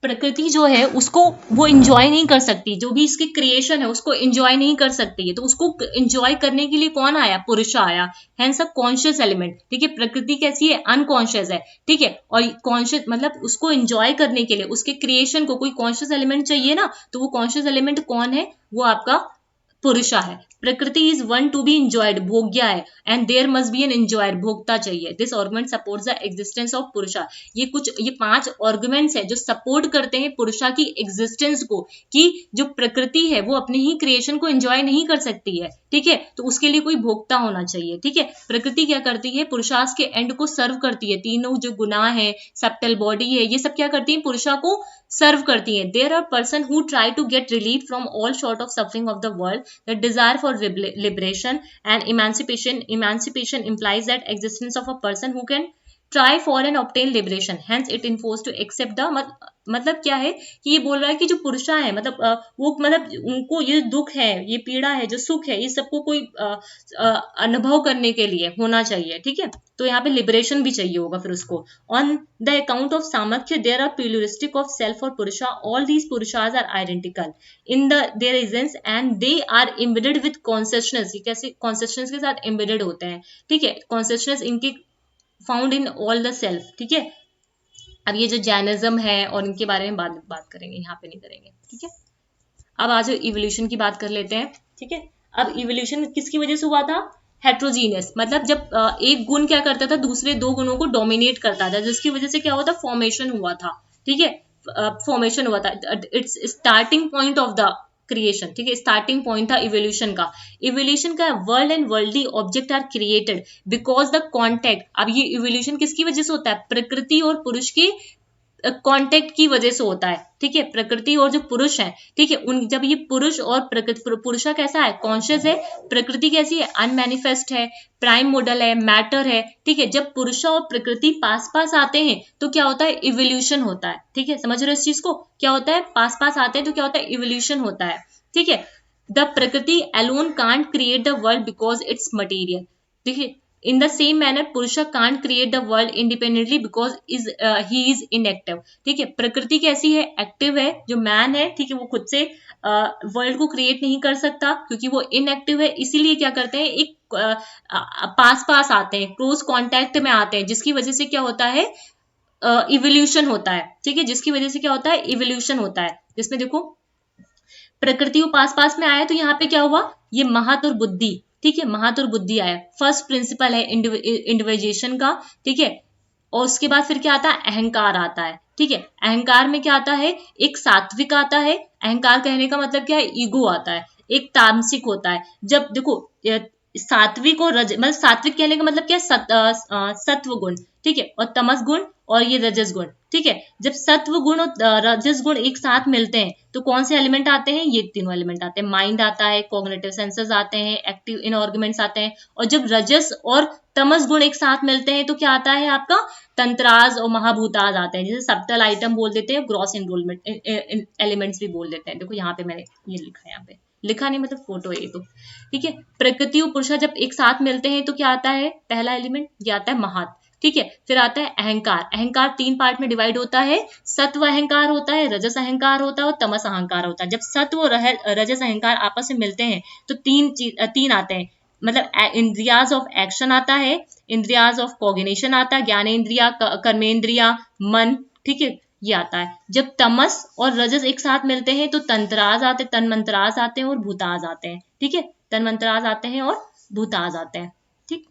प्रकृति जो है उसको वो इंजॉय नहीं कर सकती, जो भी इसकी क्रिएशन है उसको इंजॉय नहीं कर सकती है, तो उसको इंजॉय करने के लिए कौन आया, पुरुषा आया, हैंस अ कॉन्शियस एलिमेंट, ठीक है। प्रकृति कैसी है, अनकॉन्शियस है, ठीक है, और कॉन्शियस मतलब उसको इंजॉय करने के लिए उसके क्रिएशन को कोई कॉन्शियस एलिमेंट चाहिए ना, तो वो कॉन्शियस एलिमेंट कौन है, वो आपका पुरुषा है। Prakriti is one to be enjoyed, भोग्या है, and there must be an enjoyer, भोगता चाहिए। This argument supports the existence of purusha. ये 5 आर्गुमेंट्स है जो सपोर्ट करते हैं पुरुषा की एग्जिस्टेंस को, कि जो प्रकृति है वो अपनी ही क्रिएशन को एंजॉय नहीं कर सकती है, ठीक है, तो उसके लिए कोई भोक्ता होना चाहिए, ठीक है। प्रकृति क्या करती है, पुरुषार्थ के एंड को सर्व करती है। तीनों जो गुनाह है, सप्टल बॉडी है, ये सब क्या करती है, पुरुषा को सर्व करती है। There are person who try to get relief from all short of suffering of the world, the desire for liberation and emancipation implies that existence of a person who can try for and obtain liberation, hence it enforced to accept the मतलब क्या है कि ये बोल रहा है कि जो पुरुषा है, मतलब वो, मतलब उनको ये दुख है, ये पीड़ा है, जो सुख है, ये सबको कोई अनुभव करने के लिए होना चाहिए, ठीक है। तो यहाँ पे लिबरेशन भी चाहिए होगा फिर उसको। ऑन द अकाउंट ऑफ सामर्थ्य there are pluralistic of self और purusha, all these purushas are identical in the their essence and they are embedded with consciousness. ये कैसे कॉन्सियसनेस के साथ एम्बेडेड होते हैं, ठीक है। कॉन्सियसनेस इनके found in all the self, ठीक है। अब ये जो जैनिज्म है और इनके बारे में बाद में बात करेंगे, यहाँ पे नहीं करेंगे, ठीक है। अब आज इवोल्यूशन की बात कर लेते हैं, ठीक है। अब इवोल्यूशन किसकी वजह से हुआ था, हेट्रोजीनियस, मतलब जब एक गुण क्या करता था, दूसरे 2 गुणों को डोमिनेट करता था, जिसकी वजह से क्या हुआ था, फॉर्मेशन हुआ था, ठीक है। फॉर्मेशन हुआ था, its starting point of the creation, ठीक है। स्टार्टिंग पॉइंट था इवोल्यूशन का। इवोल्यूशन का world and worldly object are created because the contact. अब ये इवोल्यूशन किसकी वजह से होता है, प्रकृति और पुरुष की कॉन्टेक्ट की वजह से होता है, ठीक है। प्रकृति और जो पुरुष है, ठीक है, उन जब ये पुरुष और प्रकृति, पुरुषा कैसा है, कॉन्शियस है, प्रकृति कैसी है, अनमैनिफेस्ट है, प्राइम मॉडल है, मैटर है, ठीक है। जब पुरुषा और प्रकृति पास पास आते हैं तो क्या होता है, इवोल्यूशन होता है, ठीक है। समझ रहे हो इस चीज को, क्या होता है, पास पास आते हैं तो क्या होता है, इवोल्यूशन होता है, ठीक है। द प्रकृति alone can't create the world because it's material, देखिए। In the same manner, पुरुषा can't create the world independently because he is inactive, ठीक है। प्रकृति कैसी है, एक्टिव है, जो मैन है, ठीक है, वो खुद से वर्ल्ड को क्रिएट नहीं कर सकता क्योंकि वो इनएक्टिव है। इसीलिए क्या करते हैं, एक पास पास आते हैं, क्लोज कांटेक्ट में आते हैं, जिसकी वजह से क्या होता है, इवोल्यूशन होता है, ठीक है। जिसकी वजह से क्या होता है, इवोल्यूशन होता है, जिसमें देखो प्रकृति पास पास में आया तो यहाँ पे क्या हुआ, ये महत और बुद्धि, ठीक है, महत और बुद्धि आया। फर्स्ट प्रिंसिपल है इंडिविजुएशन का, ठीक है। और उसके बाद फिर क्या आता है, अहंकार आता है, ठीक है। अहंकार में क्या आता है, एक सात्विक आता है, अहंकार कहने का मतलब क्या है, ईगो आता है। एक तामसिक होता है, जब देखो सात्विक और मतलब सात्विक कहने का मतलब क्या है, सत्व गुण, ठीक है, और तमस गुण और ये रजस गुण, ठीक है। जब सत्व गुण और रजस गुण एक साथ मिलते हैं तो कौन से एलिमेंट आते हैं, ये तीनों एलिमेंट आते हैं। माइंड आता है, कॉग्निटिव सेंसेस आते हैं, एक्टिव इनऑर्गमेंट्स आते हैं। और जब रजस और तमस गुण एक साथ मिलते हैं तो क्या आता है आपका, तंत्राज और महाभूताज आते हैं, जैसे सब्टल आइटम बोल देते हैं, ग्रॉस इनरोलमेंट एलिमेंट्स भी बोल देते हैं। देखो यहाँ पे मैंने ये लिखा है, यहाँ पे लिखा नहीं मतलब फोटो है ये तो, ठीक है। प्रकृति और पुरुषा जब एक साथ मिलते हैं तो क्या आता है, पहला एलिमेंट ये आता है महत, ठीक है। फिर आता है अहंकार। अहंकार 3 पार्ट में डिवाइड होता है, सत्व अहंकार होता है, रजस अहंकार होता है और तमस अहंकार होता है। जब सत्व और रजस अहंकार आपस में मिलते हैं तो तीन आते हैं, मतलब इंद्रियाज ऑफ एक्शन आता है, इंद्रियाज ऑफ कॉग्निशन आता है, ज्ञानेन्द्रिया, कर्मेंद्रिया, मन, ठीक है, ये आता है। जब तमस और रजस एक साथ मिलते हैं तो तंत्राज आते हैं, तन्मंत्राज आते हैं और भूताज आते हैं, ठीक है। तन्मंत्राज आते हैं और भूताज आते हैं, ठीक।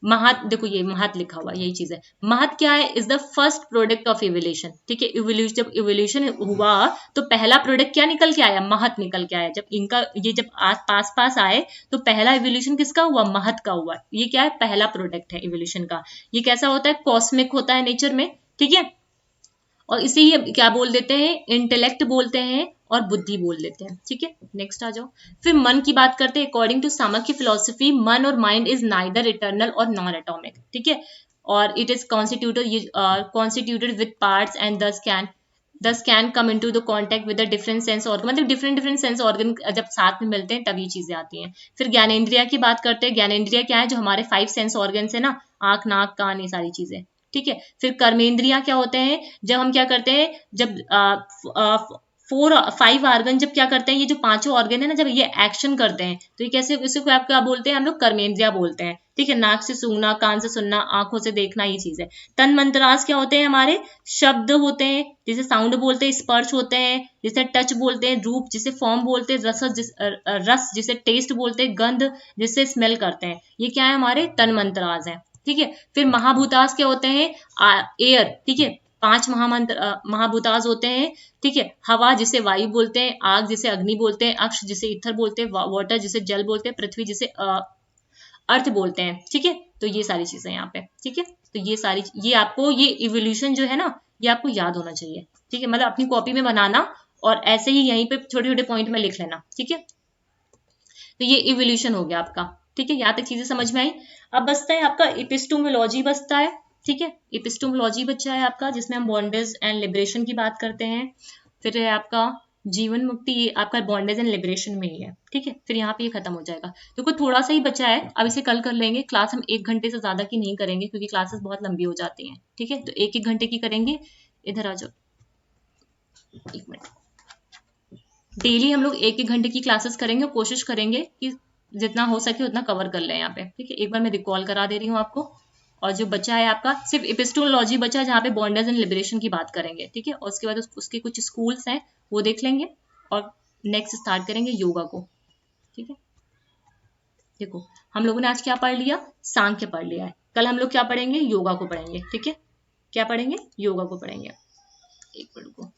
महत, देखो ये महत लिखा हुआ यही चीज है। महत क्या है, is the first product of evolution, ठीक है। इवोल्यूशन, जब इवोल्यूशन हुआ तो पहला प्रोडक्ट क्या निकल के आया, महत निकल के आया। जब इनका ये जब पास पास आए तो पहला इवोल्यूशन किसका हुआ, महत का हुआ। ये क्या है, पहला प्रोडक्ट है इवोल्यूशन का। ये कैसा होता है, कॉस्मिक होता है नेचर में, ठीक है। और इसे ही क्या बोल देते हैं, इंटेलेक्ट बोलते हैं और बुद्धि बोल देते हैं, ठीक है। नेक्स्ट आ जाओ, फिर मन की बात करते हैं। अकॉर्डिंग टू सामख्य फिलोसफी, मन और माइंड इज नाइदर इटर्नल और नॉन एटॉमिक, ठीक है। और it is constituted with parts and thus can come into the contact with the different sense organ, मतलब different सेंस ऑर्गन जब साथ में मिलते हैं तब ये चीजें आती हैं। फिर ज्ञानेंद्रिया की बात करते हैं। ज्ञानेंद्रिया क्या है, जो हमारे 5 सेंस ऑर्गन है ना, आंख, नाक, कान, ये सारी चीजें, ठीक है। फिर कर्मेंद्रिया क्या होते हैं, जब हम क्या करते हैं, जब 5 ऑर्गन जब क्या करते हैं, ये जो पांचों ऑर्गन है ना, जब ये एक्शन करते हैं तो ये कैसे, इसे को आप क्या बोलते हैं हम लोग, कर्मेंद्रिया बोलते हैं। ठीक है, नाक से सूंघना, कान से सुनना, आंखों से देखना, ये चीज है। तन मंत्रास क्या होते हैं हमारे, शब्द होते हैं जिसे साउंड बोलते हैं, स्पर्श होते हैं जिसे टच बोलते हैं, रूप जिसे फॉर्म बोलते हैं, रस जिसे टेस्ट बोलते हैं, गंध जिसे स्मेल करते हैं। ये क्या है, हमारे तन मंत्रास है। ठीक है, फिर महाभूतास क्या होते हैं, एयर। ठीक है, 5 महाभूतास होते हैं। ठीक है, हवा जिसे वायु बोलते हैं, आग जिसे अग्नि बोलते हैं, अक्ष जिसे ईथर बोलते हैं, वाटर जिसे जल बोलते हैं, पृथ्वी जिसे अर्थ बोलते हैं। ठीक है, तो ये सारी चीजें यहाँ पे। ठीक है, तो ये आपको ये इवोल्यूशन जो है ना, ये आपको याद होना चाहिए। ठीक है, मतलब अपनी कॉपी में बनाना और ऐसे ही यहीं पे छोटे छोटे पॉइंट में लिख लेना। ठीक है, तो ये इवोल्यूशन हो गया आपका। ठीक है, यहाँ तक चीजें समझ में आई। अब बचता है आपका एपिस्टोमोलॉजी बचता है। ठीक है, एपिस्टोमोलॉजी बच्चा है आपका, जिसमें हम बॉन्डेज एंड लिबरेशन की बात करते हैं। फिर है आपका जीवन मुक्ति, आपका बॉन्डेज एंड लिबरेशन में ही है। ठीक है, फिर यहाँ पे ये खत्म हो जाएगा। देखो थोड़ा सा ही बचा है, अब इसे कल कर लेंगे। क्लास हम 1 घंटे से ज्यादा की नहीं करेंगे क्योंकि क्लासेस बहुत लंबी हो जाती हैं। ठीक है, तो 1-1 घंटे की करेंगे। इधर आ जाओ, 1 मिनट। डेली हम लोग 1-1 घंटे की क्लासेस करेंगे, कोशिश करेंगे कि जितना हो सके उतना कवर कर लें यहाँ पे। ठीक है, एक बार मैं रिकॉल करा दे रही हूँ आपको। और जो बचा है आपका सिर्फ एपिस्टोलॉजी बचा है, जहाँ पे बॉन्डेज एंड लिबरेशन की बात करेंगे। ठीक है, और उसके बाद उसके कुछ स्कूल्स हैं वो देख लेंगे और नेक्स्ट स्टार्ट करेंगे योगा को। ठीक है, देखो हम लोगों ने आज क्या पढ़ लिया, सांख्य पढ़ लिया है। कल हम लोग क्या पढ़ेंगे, योगा को पढ़ेंगे। ठीक है, क्या पढ़ेंगे, योगा को पढ़ेंगे। एक मिनट को,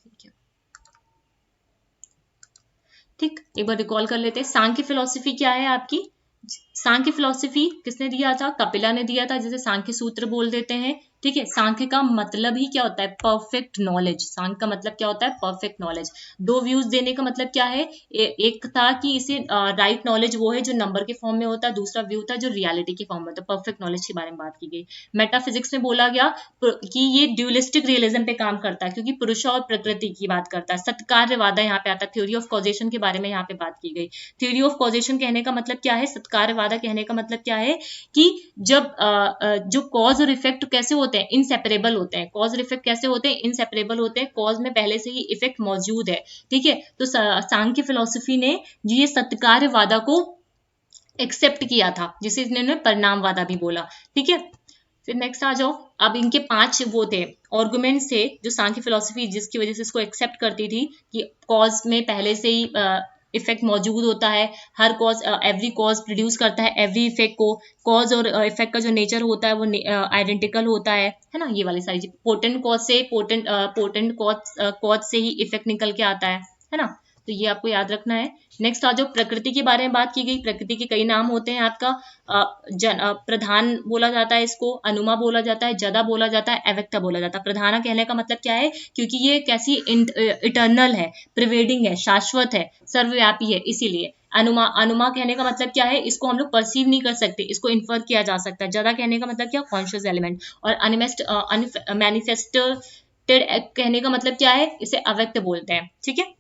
ठीक, एक बार रिकॉल कर लेते हैं। सांख्य फिलॉसफी क्या है आपकी, सांख्य फिलॉसफी किसने दिया था, कपिला ने दिया था, जिसे सांख्य सूत्र बोल देते हैं। ठीक है, सांख्य का मतलब ही क्या होता है, परफेक्ट नॉलेज। सांख्य का मतलब क्या होता है, परफेक्ट नॉलेज। 2 व्यूज देने का मतलब क्या है, एक था कि इसे राइट नॉलेज वो है जो नंबर के फॉर्म में होता है, दूसरा व्यू था जो रियलिटी के फॉर्म में होता है। परफेक्ट नॉलेज के बारे में बात की गई। मेटाफिजिक्स में बोला गया कि ये ड्यूलिस्टिक रियलिज्म पे काम करता है, क्योंकि पुरुष और प्रकृति की बात करता है। सत्कार्यवाद यहाँ पे आता है, थ्योरी ऑफ कॉजेशन के बारे में यहाँ पे बात की गई। थ्योरी ऑफ कॉजेशन कहने का मतलब क्या है, सत्कार्यवाद कहने का मतलब क्या है कि जब जो कॉज और इफेक्ट कैसे होते हैं, इनसेपरेबल होते हैं। कॉज और इफेक्ट कैसे होते हैं, इनसेपरेबल होते हैं। कॉज में पहले से ही इफेक्ट मौजूद है। ठीक है, तो सांख्य फिलॉसफी ने ये सत्कार्यवाद को एक्सेप्ट किया था, जिसे इन्होंने परिणामवादा भी बोला। ठीक है, फिर नेक्स्ट आ जाओ। अब इनके 5 वो थे आर्गुमेंट्स थे जो सांख्य फिलॉसफी जिसकी वजह से इसको एक्सेप्ट करती थी कि कॉज में पहले से ही इफेक्ट मौजूद होता है। हर कॉज, एवरी कॉज प्रोड्यूस करता है एवरी इफेक्ट को। कॉज और इफेक्ट का जो नेचर होता है वो आइडेंटिकल होता है ना, ये वाली सारी चीज। पोटेंट कॉज से पोटेंट कॉज से ही इफेक्ट निकल के आता है ना, तो ये आपको याद रखना है। नेक्स्ट आ जाओ, प्रकृति के बारे में बात की गई। प्रकृति के कई नाम होते हैं आपका, प्रधान बोला जाता है इसको, अनुमा बोला जाता है, जदा बोला जाता है, अव्यक्ता बोला जाता है। प्रधाना कहने का मतलब क्या है, क्योंकि ये कैसी इटर्नल है, प्रिवेडिंग है, शाश्वत है, सर्वव्यापी है, इसीलिए। अनुमा कहने का मतलब क्या है, इसको हम लोग परसीव नहीं कर सकते, इसको इन्फर किया जा सकता है। जदा कहने का मतलब क्या, कॉन्शियस एलिमेंट। और मैनिफेस्टेड कहने का मतलब क्या है, इसे अव्यक्त बोलते हैं। ठीक है,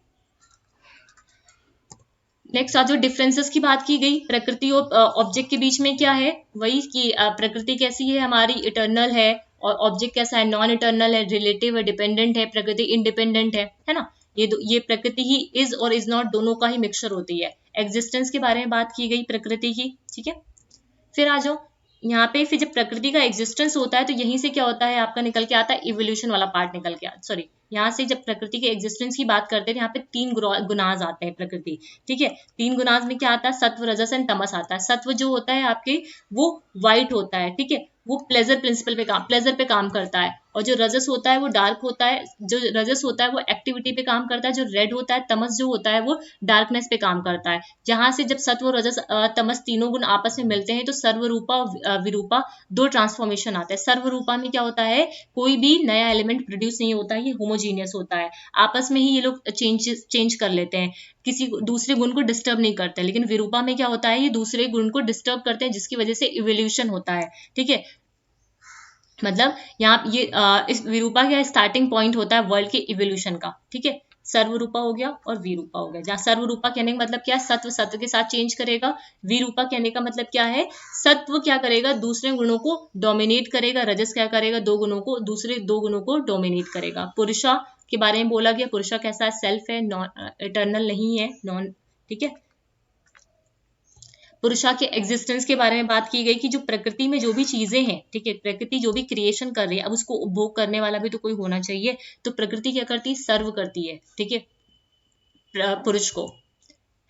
नेक्स्ट आज जो डिफरेंसेस की बात की गई प्रकृति और ऑब्जेक्ट के बीच में, क्या है वही कि प्रकृति कैसी है हमारी, इटर्नल है, और ऑब्जेक्ट कैसा है, नॉन इटर्नल है, रिलेटिव है, डिपेंडेंट है। प्रकृति इंडिपेंडेंट है ना। ये प्रकृति ही इज और इज नॉट दोनों का ही मिक्सचर होती है। एग्जिस्टेंस के बारे में बात की गई प्रकृति की। ठीक है, फिर आ जाओ यहाँ पे। फिर जब प्रकृति का एग्जिस्टेंस होता है तो यहीं से क्या होता है आपका, निकल के आता है इवोल्यूशन वाला पार्ट निकल के सॉरी, यहाँ से जब प्रकृति के एग्जिस्टेंस की बात करते हैं, यहाँ पे 3 गुणाज आते हैं प्रकृति। ठीक है, 3 गुणाज में क्या आता है, सत्व, रजस एंड तमस आता है। सत्व जो होता है आपके वो व्हाइट होता है। ठीक है, वो प्लेजर प्रिंसिपल पे प्लेजर पे काम करता है। और जो रजस होता है वो डार्क होता है। जो रजस होता है वो एक्टिविटी पे काम करता है। जो रेड होता है, तमस जो होता है, वो डार्कनेस पे काम करता है। जहां से जब सत्व, रजस, तमस तीनों गुण आपस में मिलते हैं तो सर्वरूपा और विरूपा 2 ट्रांसफॉर्मेशन आते हैं। सर्वरूपा में क्या होता है, कोई भी नया एलिमेंट प्रोड्यूस नहीं होता है, ये होमोजीनियस होता है। आपस में ही ये लोग चेंज कर लेते हैं, किसी दूसरे गुण को डिस्टर्ब नहीं करते। लेकिन विरूपा में क्या होता है, ये दूसरे गुण को डिस्टर्ब करते हैं, जिसकी वजह से इवोल्यूशन होता है। ठीक है, मतलब यहाँ ये इस विरूपा का स्टार्टिंग पॉइंट होता है वर्ल्ड के इवोल्यूशन का। ठीक है, सर्वरूपा हो गया और विरूपा हो गया। जहाँ सर्वरूपा कहने का मतलब क्या है, सत्व सत्व के साथ चेंज करेगा। विरूपा कहने का मतलब क्या है, सत्व क्या करेगा, दूसरे गुणों को डोमिनेट करेगा। रजस क्या करेगा, 2 गुणों को, दूसरे 2 गुणों को डोमिनेट करेगा। पुरुषा के बारे में बोला गया, पुरुषा कैसा सेल्फ है, नॉन इटर्नल नहीं है, नॉन, ठीक है। पुरुषा के एग्जिस्टेंस के बारे में बात की गई कि जो प्रकृति में जो भी चीजें हैं, ठीक है, प्रकृति जो भी क्रिएशन कर रही है, अब उसको उपभोग करने वाला भी तो कोई होना चाहिए, तो प्रकृति क्या करती है, सर्व करती है, ठीक है, पुरुष को,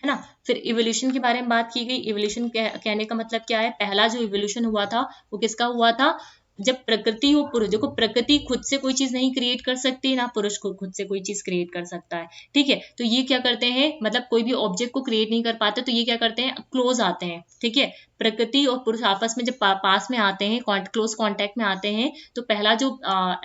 है ना। फिर इवोल्यूशन के बारे में बात की गई। इवोल्यूशन कहने का मतलब क्या है, पहला जो इवोल्यूशन हुआ था वो किसका हुआ था, जब प्रकृति और पुरुष, देखो प्रकृति खुद से कोई चीज नहीं क्रिएट कर सकती, ना पुरुष को खुद से कोई चीज क्रिएट कर सकता है, ठीक है। तो ये क्या करते हैं, मतलब कोई भी ऑब्जेक्ट को क्रिएट नहीं कर पाते, तो ये क्या करते हैं, क्लोज आते हैं, ठीक है। प्रकृति और पुरुष आपस में जब पास में आते हैं, क्लोज कांटेक्ट में आते हैं, तो पहला जो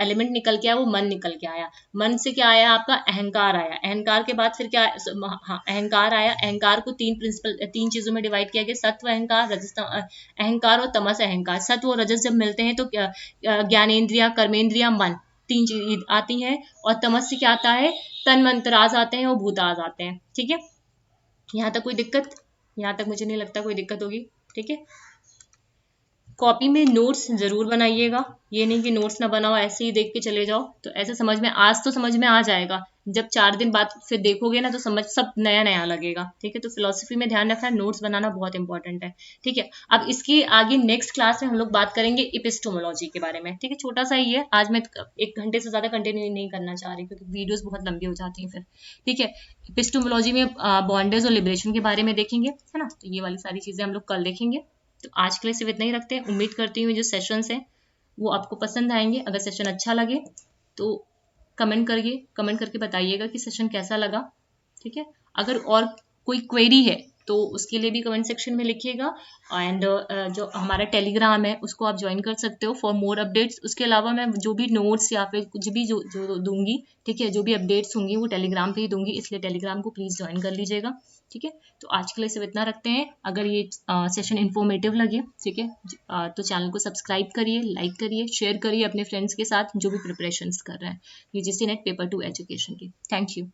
एलिमेंट निकल के आया वो मन निकल के आया। मन से क्या आया, आपका अहंकार आया। अहंकार के बाद फिर क्या, हाँ, अहंकार आया। अहंकार को तीन चीजों में डिवाइड किया गया, सत्व अहंकार, रजस अहंकार और तमस अहंकार। सत्व और रजस जब मिलते हैं तो ज्ञानेन्द्रिया, कर्मेंद्रिया, मन, तीन चीज आती हैं। और तमस से क्या आता है, तन मंत्राज आते हैं और भूताज आते हैं, ठीक है। यहाँ तक कोई दिक्कत, यहाँ तक मुझे नहीं लगता कोई दिक्कत होगी, ठीक है। कॉपी में नोट्स जरूर बनाइएगा, ये नहीं कि नोट्स ना बनाओ ऐसे ही देख के चले जाओ, तो ऐसे समझ में, आज तो समझ में आ जाएगा, जब 4 दिन बाद फिर देखोगे ना तो समझ सब नया नया लगेगा, ठीक है। तो फिलोसफी में ध्यान रखना, नोट्स बनाना बहुत इंपॉर्टेंट है, ठीक है। अब इसके आगे नेक्स्ट क्लास में हम लोग बात करेंगे इपिस्टोमोलॉजी के बारे में, ठीक है। छोटा सा ही है, आज मैं 1 घंटे से ज्यादा कंटिन्यू नहीं करना चाह रही क्योंकि वीडियोस बहुत लंबी हो जाती हैं फिर, ठीक है। इपिस्टोमोलॉजी में बॉन्डेज और लिबरेशन के बारे में देखेंगे, है ना। तो ये वाली सारी चीजें हम लोग कल देखेंगे। तो आज के लिए सिर्फ इतना ही रखते हैं। उम्मीद करती हूँ जो सेशंस हैं वो आपको पसंद आएंगे। अगर सेशन अच्छा लगे तो कमेंट करके बताइएगा कि सेशन कैसा लगा, ठीक है। अगर और कोई क्वेरी है तो उसके लिए भी कमेंट सेक्शन में लिखिएगा। एंड जो हमारा टेलीग्राम है उसको आप ज्वाइन कर सकते हो फॉर मोर अपडेट्स। उसके अलावा मैं जो भी नोट्स या फिर कुछ भी जो दूंगी, ठीक है, जो भी अपडेट्स होंगी वो टेलीग्राम पे ही दूंगी, इसलिए टेलीग्राम को प्लीज ज्वाइन कर लीजिएगा, ठीक है। तो आज के लिए सिर्फ इतना रखते हैं। अगर ये सेशन इन्फॉर्मेटिव लगे, ठीक है, तो चैनल को सब्सक्राइब करिए, लाइक करिए, शेयर करिए अपने फ्रेंड्स के साथ जो भी प्रिपरेशंस कर रहे हैं UGC नेट पेपर 2 एजुकेशन की। Thank you.